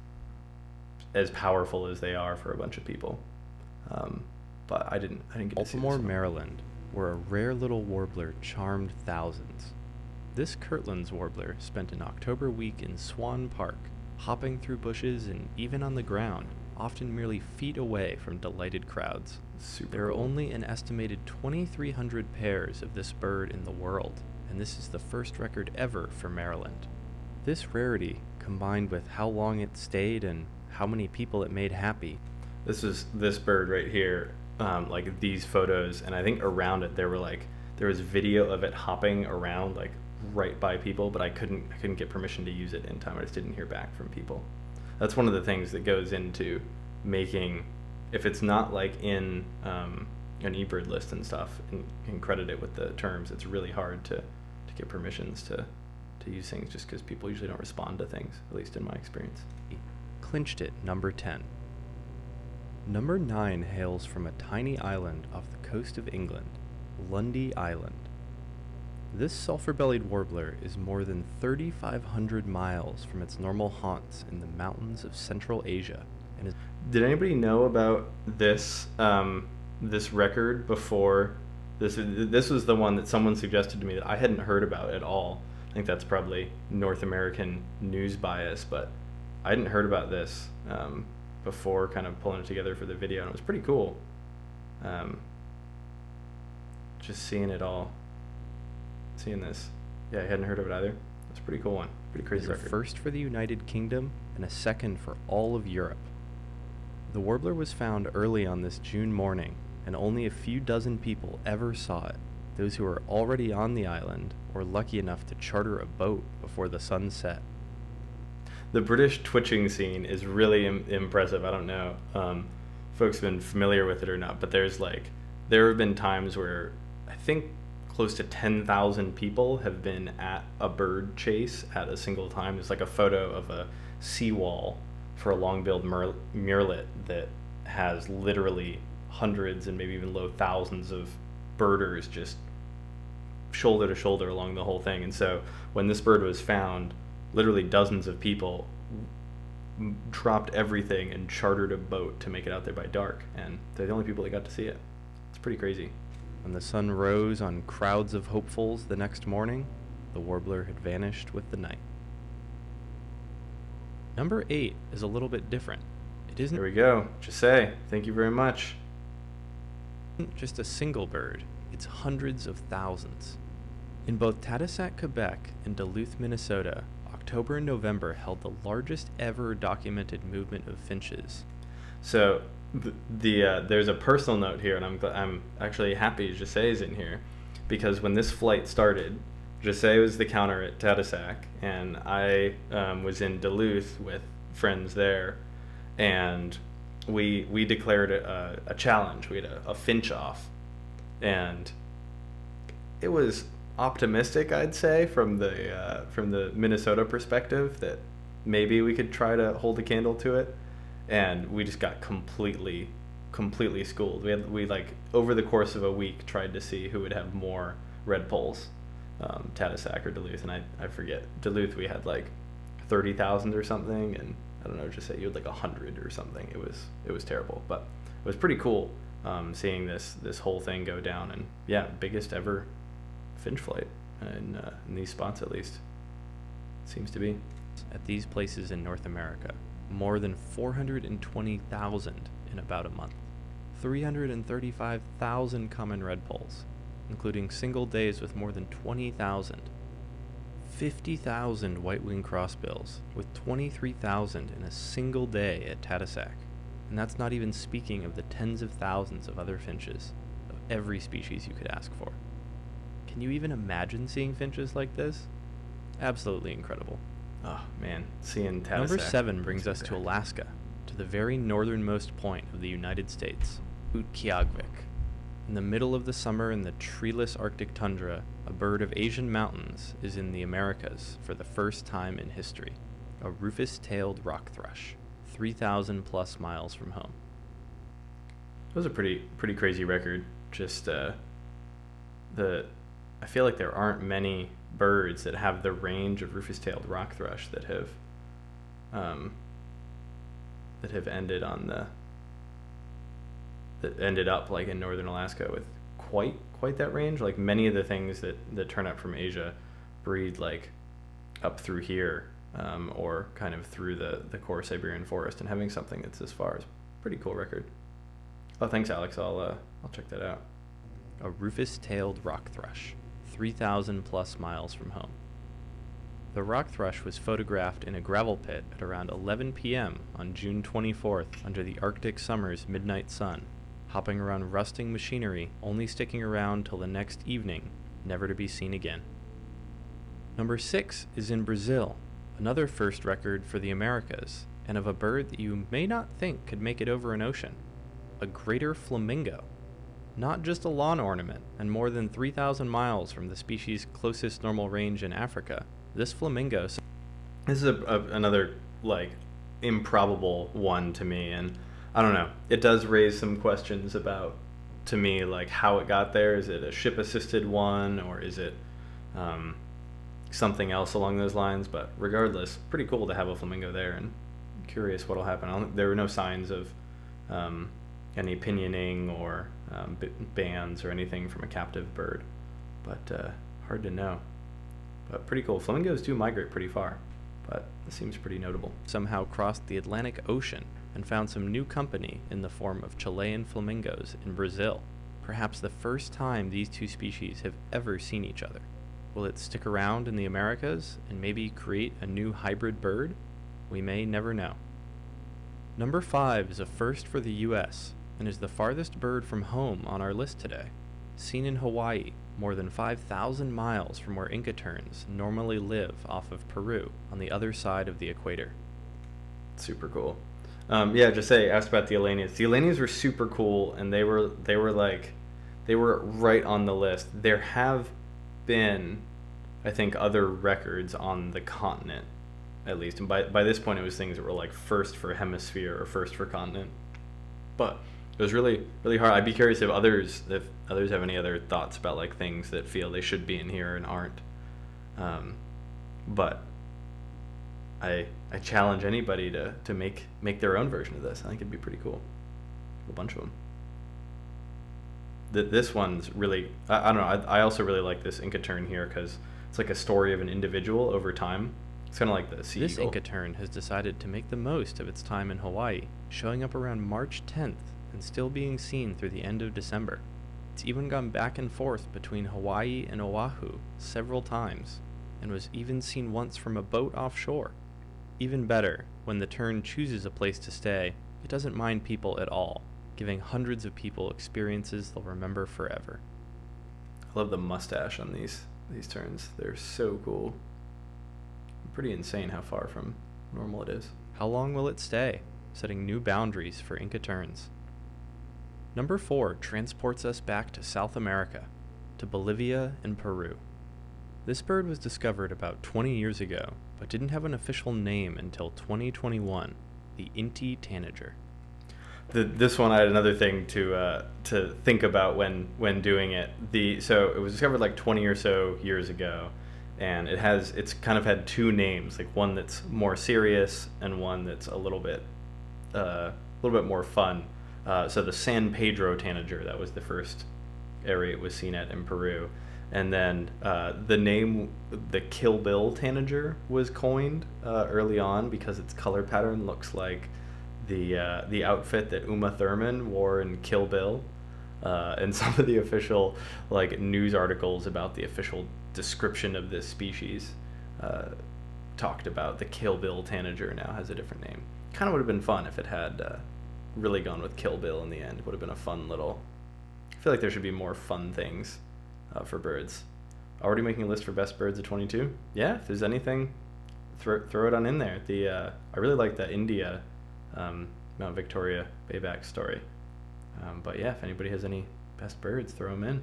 as powerful as they are for a bunch of people. But I didn't get to see Baltimore, this one. Maryland, where a rare little warbler charmed thousands. This Kirtland's warbler spent an October week in Swan Park, hopping through bushes and even on the ground, often merely feet away from delighted crowds. Super There are cool. only an estimated 2,300 pairs of this bird in the world, and this is the first record ever for Maryland. This rarity, combined with how long it stayed and how many people it made happy, This is this bird right here, like these photos, and I think around it there was video of it hopping around like right by people, but I couldn't get permission to use it in time. I just didn't hear back from people. That's one of the things that goes into making, if it's not like in an eBird list and stuff, and can credit it with the terms, it's really hard to get permissions to use things, just because people usually don't respond to things, at least in my experience. clinched it number 10. Number 9 hails from a tiny island off the coast of England, Lundy Island. This sulfur-bellied warbler is more than 3,500 miles from its normal haunts in the mountains of Central Asia, and is Did anybody know about this this record before? This was the one that someone suggested to me that I hadn't heard about at all. I think that's probably North American news bias, but I hadn't heard about this before kind of pulling it together for the video, and it was pretty cool. Just seeing it all, seeing this. Yeah, I hadn't heard of it either. It's a pretty cool one. Pretty crazy is a record. first for the United Kingdom and a second for all of Europe. The warbler was found early on this June morning, and only a few dozen people ever saw it, those who were already on the island or lucky enough to charter a boat before the sun set. The British twitching scene is really impressive. I don't know folks have been familiar with it or not, but there have been times where I think close to 10,000 people have been at a bird chase at a single time. There's like a photo of a seawall for a long-billed murrelet that has literally hundreds and maybe even low thousands of birders just shoulder to shoulder along the whole thing. And so when this bird was found, literally dozens of people dropped everything and chartered a boat to make it out there by dark, and they're the only people that got to see it. It's pretty crazy. When the sun rose on crowds of hopefuls the next morning, the warbler had vanished with the night. Number 8 is a little bit different. It isn't Here we go. Just say thank you very much. just a single bird, it's hundreds of thousands. In both Tadoussac, Quebec and Duluth, Minnesota, October and November held the largest ever documented movement of finches. So there's a personal note here, and I'm actually happy Jose is in here, because when this flight started, Jose was the counter at Tadoussac, and I was in Duluth with friends there, and we declared a challenge. We had a finch off, and it was optimistic, I'd say, from the Minnesota perspective, that maybe we could try to hold a candle to it, and we just got completely schooled. We like over the course of a week tried to see who would have more red poles, Tadoussac or Duluth, and I forget. Duluth we had like 30,000 or something, and I don't know, just say you had like 100 or something. It was terrible, but it was pretty cool seeing this whole thing go down, and yeah, biggest ever finch flight in these spots, at least seems to be. At these places in North America, more than 420,000 in about a month. 335,000 common redpolls, including single days with more than 20,000. 50,000 white-winged crossbills, with 23,000 in a single day at Tadoussac. And that's not even speaking of the tens of thousands of other finches, of every species you could ask for. Can you even imagine seeing finches like this? Absolutely incredible. Oh man, seeing Tadoussac. Number 7 brings me us to back. Alaska, to the very northernmost point of the United States, Utqiagvik. In the middle of the summer in the treeless Arctic tundra, a bird of Asian mountains is in the Americas for the first time in history, a rufous-tailed rock thrush, 3,000 plus miles from home. It was a pretty crazy record. Just I feel like there aren't many birds that have the range of rufous-tailed rock thrush that have ended up like in northern Alaska with quite that range. Like many of the things that turn up from Asia breed like up through here, or kind of through the core Siberian forest, and having something that's this far is a pretty cool record. Oh, thanks, Alex. I'll check that out. A rufous-tailed rock thrush, 3,000 plus miles from home. The rock thrush was photographed in a gravel pit at around 11 p.m. on June 24th under the Arctic summer's midnight sun, hopping around rusting machinery, only sticking around till the next evening, never to be seen again. Number 6 is in Brazil, another first record for the Americas, and of a bird that you may not think could make it over an ocean. A greater flamingo. Not just a lawn ornament, and more than 3,000 miles from the species' closest normal range in Africa, this flamingo... This is another, like, improbable one to me, and I don't know. It does raise some questions about, to me, like, how it got there. Is it a ship-assisted one, or is it something else along those lines? But regardless, pretty cool to have a flamingo there, and I'm curious what'll happen. There were no signs of any pinioning or bands or anything from a captive bird, but hard to know. But pretty cool. Flamingos do migrate pretty far, but it seems pretty notable. Somehow crossed the Atlantic Ocean and found some new company in the form of Chilean flamingos in Brazil, perhaps the first time these two species have ever seen each other. Will it stick around in the Americas and maybe create a new hybrid bird? We may never know. Number 5 is a first for the U.S. and is the farthest bird from home on our list today. Seen in Hawaii, more than 5,000 miles from where Inca terns normally live off of Peru on the other side of the equator. Super cool. Asked about the Elanias. The Elanias were super cool, and they were right on the list. There have been, I think, other records on the continent, at least, and by this point it was things that were like first for hemisphere or first for continent. But it was really hard. I'd be curious if others have any other thoughts about like things that feel they should be in here and aren't. But I challenge anybody to make their own version of this. I think it'd be pretty cool. A bunch of them. This one's really, I don't know. I also really like this Inca tern here because it's like a story of an individual over time. It's kind of like the sea This eagle. Inca tern has decided to make the most of its time in Hawaii, showing up around March 10th and still being seen through the end of December. It's even gone back and forth between Hawaii and Oahu several times, and was even seen once from a boat offshore. Even better, when the tern chooses a place to stay, it doesn't mind people at all, giving hundreds of people experiences they'll remember forever. I love the mustache on these terns. They're so cool. Pretty insane how far from normal it is. How long will it stay, setting new boundaries for Inca terns? Number 4 transports us back to South America, to Bolivia and Peru. This bird was discovered about 20 years ago, but didn't have an official name until 2021, the Inti tanager. This one I had another thing to think about when doing it. So it was discovered like 20 or so years ago, and it's kind of had two names, like one that's more serious and one that's a little bit more fun. So the San Pedro tanager, that was the first area it was seen at in Peru. And then the name, the Kill Bill tanager, was coined early on because its color pattern looks like the outfit that Uma Thurman wore in Kill Bill. And some of the official like news articles about the official description of this species talked about the Kill Bill tanager now has a different name. Kind of would have been fun if it had really gone with Kill Bill in the end. It would have been a fun little... I feel like there should be more fun things for birds. Already making a list for best birds of 22? Yeah, if there's anything, throw it on in there. I really like the India Mount Victoria Bayback story. But yeah, if anybody has any best birds, throw them in.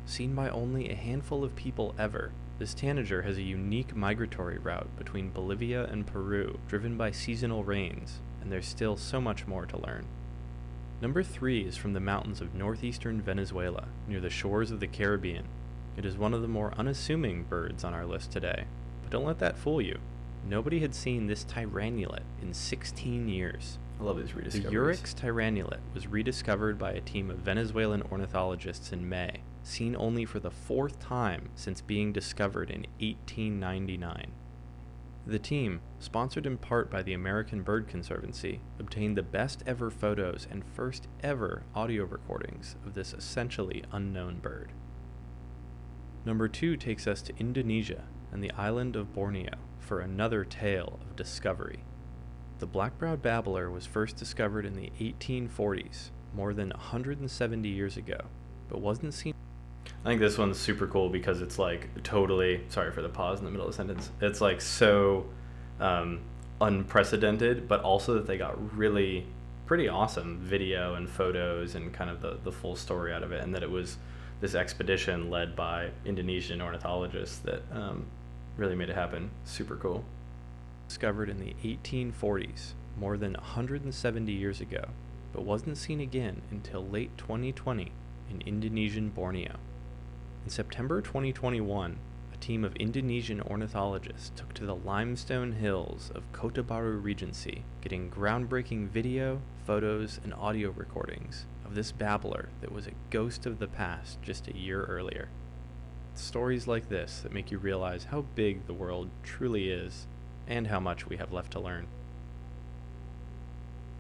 Seen by only a handful of people ever, this tanager has a unique migratory route between Bolivia and Peru, driven by seasonal rains, and there's still so much more to learn. Number 3 is from the mountains of northeastern Venezuela, near the shores of the Caribbean. It is one of the more unassuming birds on our list today, but don't let that fool you. Nobody had seen this tyrannulet in 16 years. I love these The rediscoveries. Euryx tyrannulet was rediscovered by a team of Venezuelan ornithologists in May, seen only for the 4th time since being discovered in 1899. The team, sponsored in part by the American Bird Conservancy, obtained the best ever photos and first ever audio recordings of this essentially unknown bird. Number 2 takes us to Indonesia and the island of Borneo for another tale of discovery. The black-browed babbler was first discovered in the 1840s, more than 170 years ago, but wasn't seen. I think this one's super cool because it's like totally, sorry for the pause in the middle of the sentence, it's like so unprecedented, but also that they got really pretty awesome video and photos and kind of the full story out of it, and that it was this expedition led by Indonesian ornithologists that really made it happen. Super cool. Discovered in the 1840s, more than 170 years ago, but wasn't seen again until late 2020 in Indonesian Borneo. In September 2021, a team of Indonesian ornithologists took to the limestone hills of Kota Baru Regency, getting groundbreaking video, photos, and audio recordings of this babbler that was a ghost of the past just a year earlier. It's stories like this that make you realize how big the world truly is, and how much we have left to learn.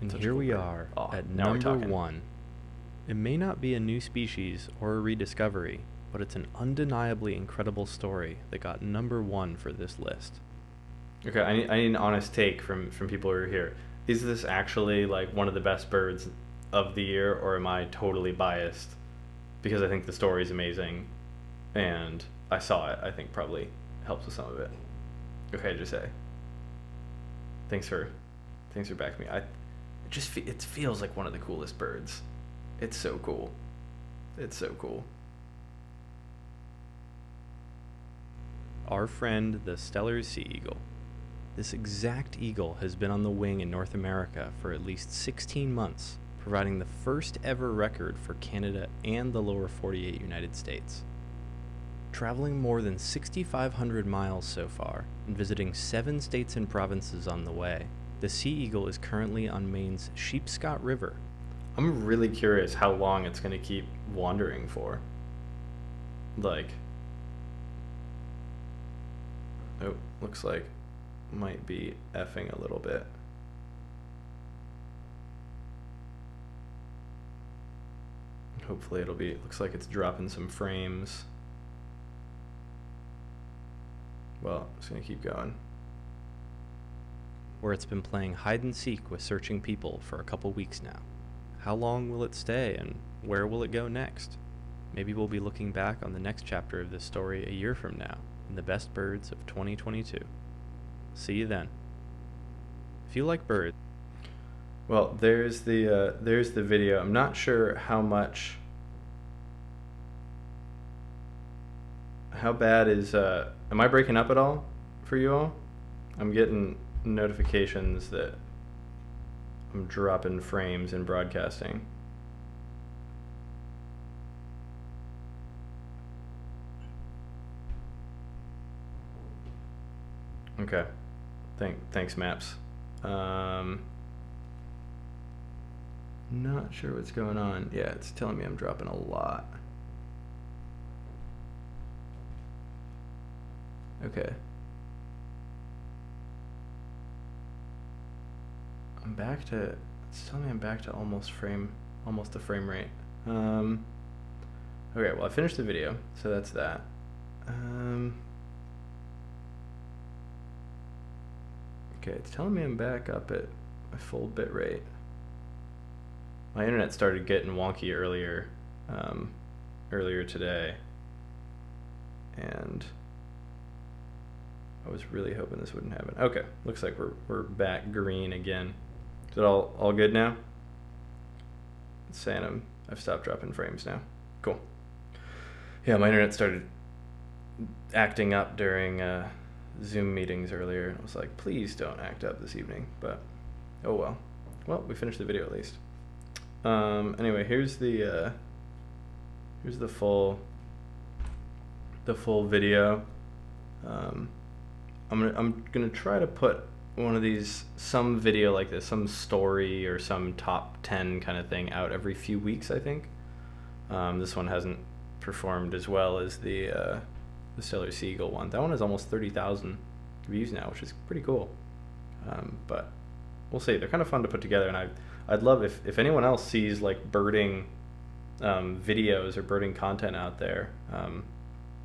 And Such a here cool we bird. are Oh, at now we're number talking. 1. It may not be a new species or a rediscovery, but it's an undeniably incredible story that got number 1 for this list. Okay, I need an honest take from people who are here. Is this actually like one of the best birds of the year, or am I totally biased because I think the story is amazing and I saw it? I think probably helps with some of it. Okay, just say. Thanks for backing me. It feels like one of the coolest birds. It's so cool. It's so cool. Our friend, the Steller's sea eagle. This exact eagle has been on the wing in North America for at least 16 months, providing the first ever record for Canada and the lower 48 United States. Traveling more than 6,500 miles so far, and visiting 7 states and provinces on the way, the sea eagle is currently on Maine's Sheepscot River. I'm really curious how long it's going to keep wandering for. Like, oh, looks like might be effing a little bit. Hopefully looks like it's dropping some frames. Well, I'm just going to keep going. Where it's been playing hide and seek with searching people for a couple weeks now. How long will it stay, and where will it go next? Maybe we'll be looking back on the next chapter of this story a year from now, in the best birds of 2022. See you then. If you like birds, Well, there's the video. I'm not sure how bad is am I breaking up at all for you all? I'm getting notifications that I'm dropping frames in broadcasting. Okay. Thanks, Maps. Not sure what's going on. Yeah, it's telling me I'm dropping a lot. Okay. It's telling me I'm back to almost the frame rate. Okay, well I finished the video, so that's that. Okay, it's telling me I'm back up at my full bit rate. My internet started getting wonky earlier today, and I was really hoping this wouldn't happen. Okay, looks like we're back green again. Is it all good now? It's saying I've stopped dropping frames now. Cool. Yeah, my internet started acting up during Zoom meetings earlier, and I was like, please don't act up this evening. But oh well. Well, we finished the video at least. Anyway, here's the full video. I'm gonna try to put one of these, some video like this, some story or some top 10 kind of thing out every few weeks, I think. This one hasn't performed as well as the Stellar Seagull one. That one has almost 30,000 views now, which is pretty cool. But we'll see. They're kind of fun to put together, and I'd love if anyone else sees like birding videos or birding content out there,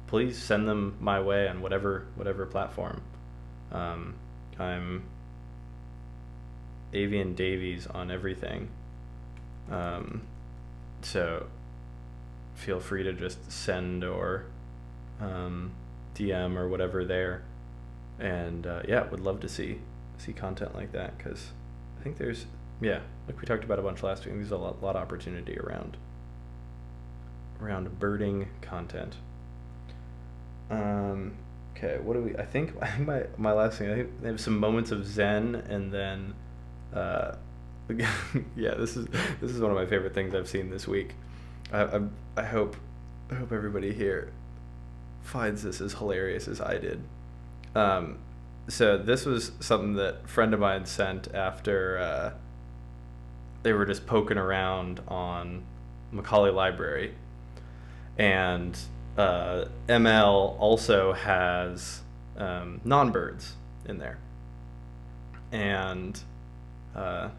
please send them my way on whatever platform. I'm Avian Davies on everything, so feel free to just send or DM or whatever there, and yeah, would love to see content like that, because I think there's, yeah, like we talked about a bunch last week, there's a lot of opportunity around birding content. Okay, what do we, I think my last thing, I think they have some moments of zen, and then yeah, this is one of my favorite things I've seen this week. I hope everybody here finds this as hilarious as I did. So this was something that a friend of mine sent after they were just poking around on Macaulay Library, and ML also has non-birds in there, and yeah,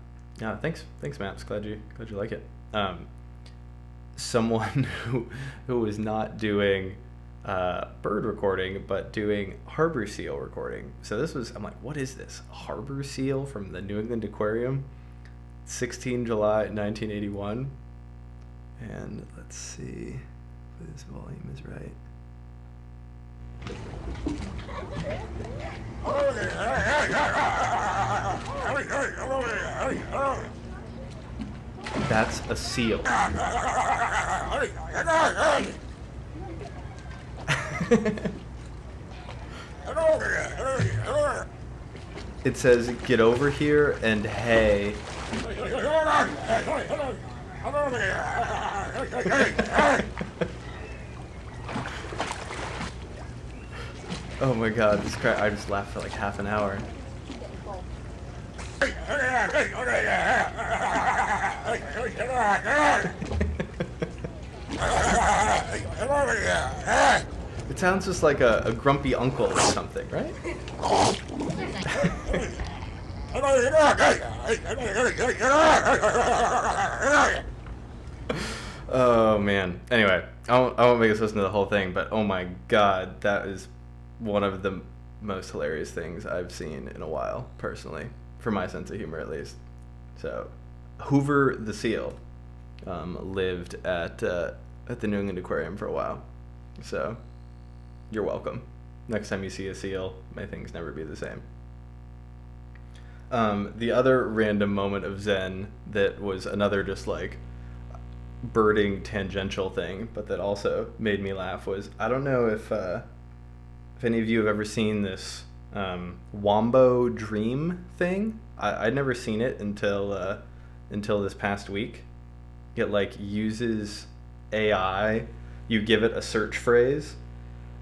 thanks Maps, glad you like it. Someone who was not doing bird recording but doing harbor seal recording. So this was, I'm like, what is this? A harbor seal from the New England Aquarium, 16 July 1981. And let's see if this volume is right. That's a seal. It says, "Get over here," and "Hey." Oh my god, this crap, I just laughed for like half an hour. It sounds just like a grumpy uncle or something, right? Oh man. Anyway, I won't make us listen to the whole thing, but oh my god, that is one of the most hilarious things I've seen in a while, personally, for my sense of humor at least. So, Hoover the seal lived at the New England Aquarium for a while. So, you're welcome. Next time you see a seal, may things never be the same. The other random moment of zen that was another just like birding tangential thing, but that also made me laugh was, I don't know if any of you have ever seen this Wombo Dream thing. I'd never seen it until this past week. It like uses AI. You give it a search phrase,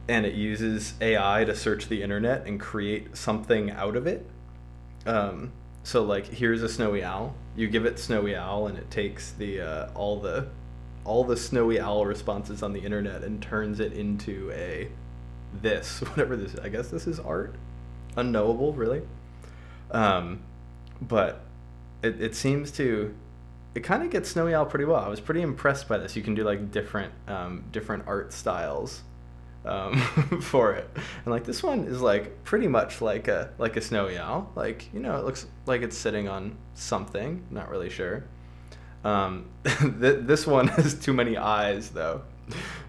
and it uses AI to search the internet and create something out of it. So like, here's a snowy owl. You give it snowy owl, and it takes the all the snowy owl responses on the internet and turns it into whatever this is. I guess this is art. Unknowable, really. But it seems to, it kind of gets snowy owl pretty well. I was pretty impressed by this. You can do like different art styles for it, and like this one is like pretty much like a snowy owl. Like, you know, it looks like it's sitting on something. Not really sure. This one has too many eyes though,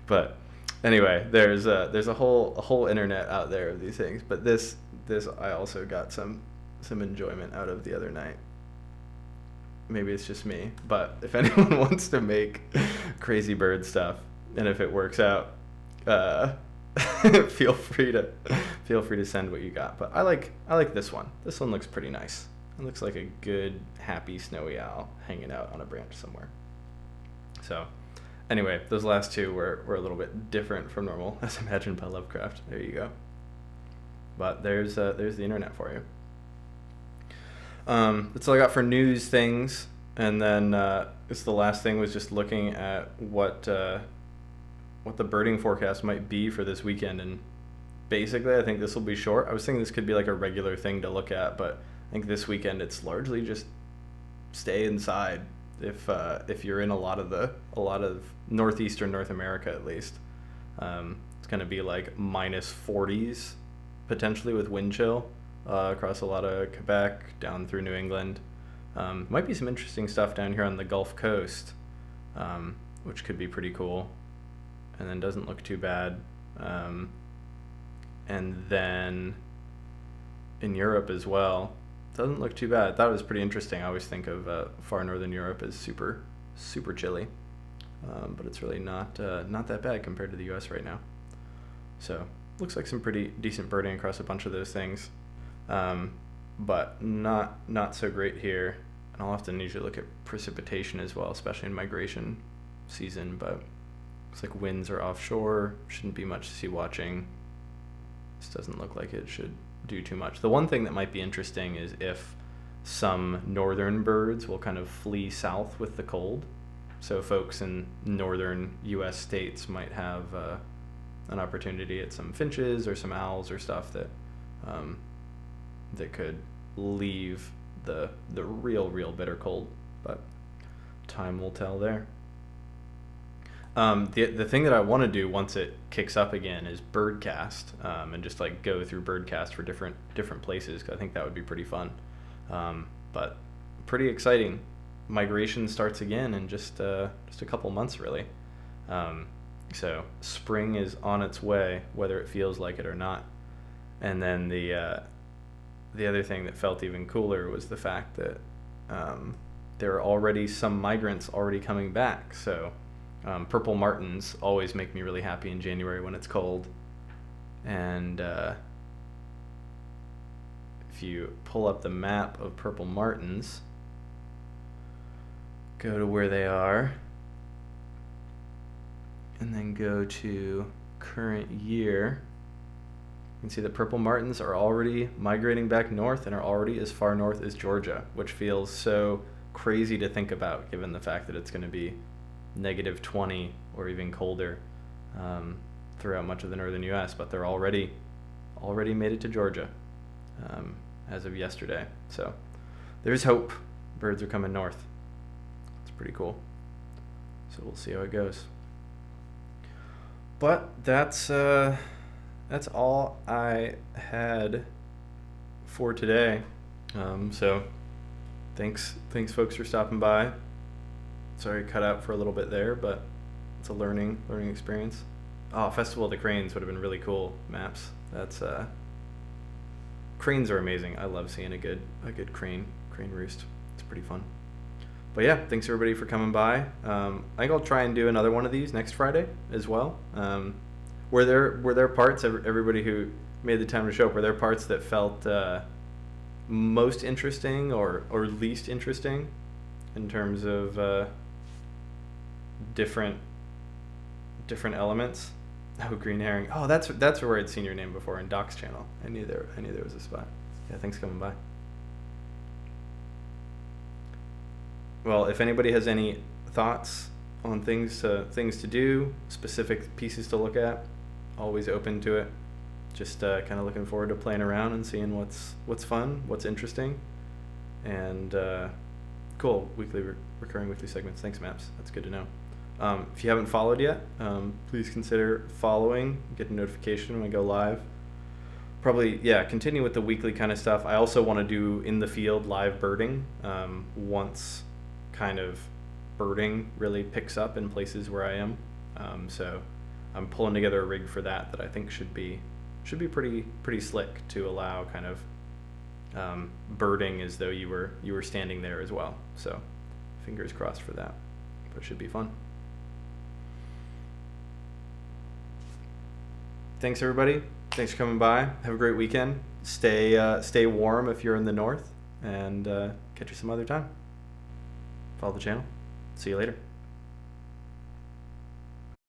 but Anyway, there's a whole internet out there of these things, but this I also got some enjoyment out of the other night. Maybe it's just me, but if anyone wants to make crazy bird stuff, and if it works out, feel free to send what you got. But I like this one. This one looks pretty nice. It looks like a good, happy snowy owl hanging out on a branch somewhere. So, anyway, those last two were a little bit different from normal, as imagined by Lovecraft. There you go. But there's the internet for you. That's all I got for news things, and then it's the last thing was just looking at what the birding forecast might be for this weekend, and basically I think this will be short. I was thinking this could be like a regular thing to look at, but I think this weekend it's largely just stay inside if you're in a lot of northeastern North America at least. It's going to be like minus 40s potentially with wind chill. Across a lot of Quebec, down through New England. Might be some interesting stuff down here on the Gulf Coast, which could be pretty cool, and then doesn't look too bad. And then in Europe as well, doesn't look too bad. I thought it was pretty interesting. I always think of far northern Europe as super, super chilly, but it's really not that bad compared to the U.S. right now. So looks like some pretty decent birding across a bunch of those things. But not so great here, and I'll often usually look at precipitation as well, especially in migration season, but looks like winds are offshore, shouldn't be much sea watching. This doesn't look like it should do too much. The one thing that might be interesting is if some northern birds will kind of flee south with the cold, so folks in northern US states might have an opportunity at some finches or some owls or stuff that could leave the real bitter cold, but time will tell there. The thing that I want to do once it kicks up again is birdcast, and just like go through birdcast for different places, 'cause I think that would be pretty fun. But pretty exciting. Migration starts again in just a couple months really. So spring is on its way, whether it feels like it or not. And then the other thing that felt even cooler was the fact that there are already some migrants already coming back. So purple martins always make me really happy in January when it's cold. And if you pull up the map of purple martins, go to where they are, and then go to current year, you can see that purple martins are already migrating back north and are already as far north as Georgia, which feels so crazy to think about given the fact that it's going to be negative 20 or even colder throughout much of the northern US, but they're already made it to Georgia as of yesterday. So there's hope. Birds are coming north. It's pretty cool. So we'll see how it goes. But that's all I had for today. So thanks folks for stopping by. Sorry, cut out for a little bit there, but it's a learning experience. Oh, Festival of the Cranes would have been really cool. Maps. That's cranes are amazing. I love seeing a good crane roost. It's pretty fun. But yeah, thanks everybody for coming by. I think I'll try and do another one of these next Friday as well. Were there parts, everybody who made the time to show up, were there parts that felt most interesting or least interesting in terms of different elements? Oh, green herring. Oh, that's where I'd seen your name before in Doc's channel. I knew there was a spot. Yeah, thanks for coming by. Well, if anybody has any thoughts on things to do, specific pieces to look at, always open to it. Just kind of looking forward to playing around and seeing what's fun, what's interesting, and cool recurring weekly segments. Thanks, Maps. That's good to know. If you haven't followed yet, please consider following, get a notification when I go live. Probably, continue with the weekly kind of stuff. I also want to do in the field live birding once kind of birding really picks up in places where I am. So I'm pulling together a rig for that I think should be pretty slick to allow kind of birding as though you were standing there as well. So fingers crossed for that, but it should be fun. Thanks everybody. Thanks for coming by. Have a great weekend. Stay warm if you're in the north, and catch you some other time. Follow the channel. See you later.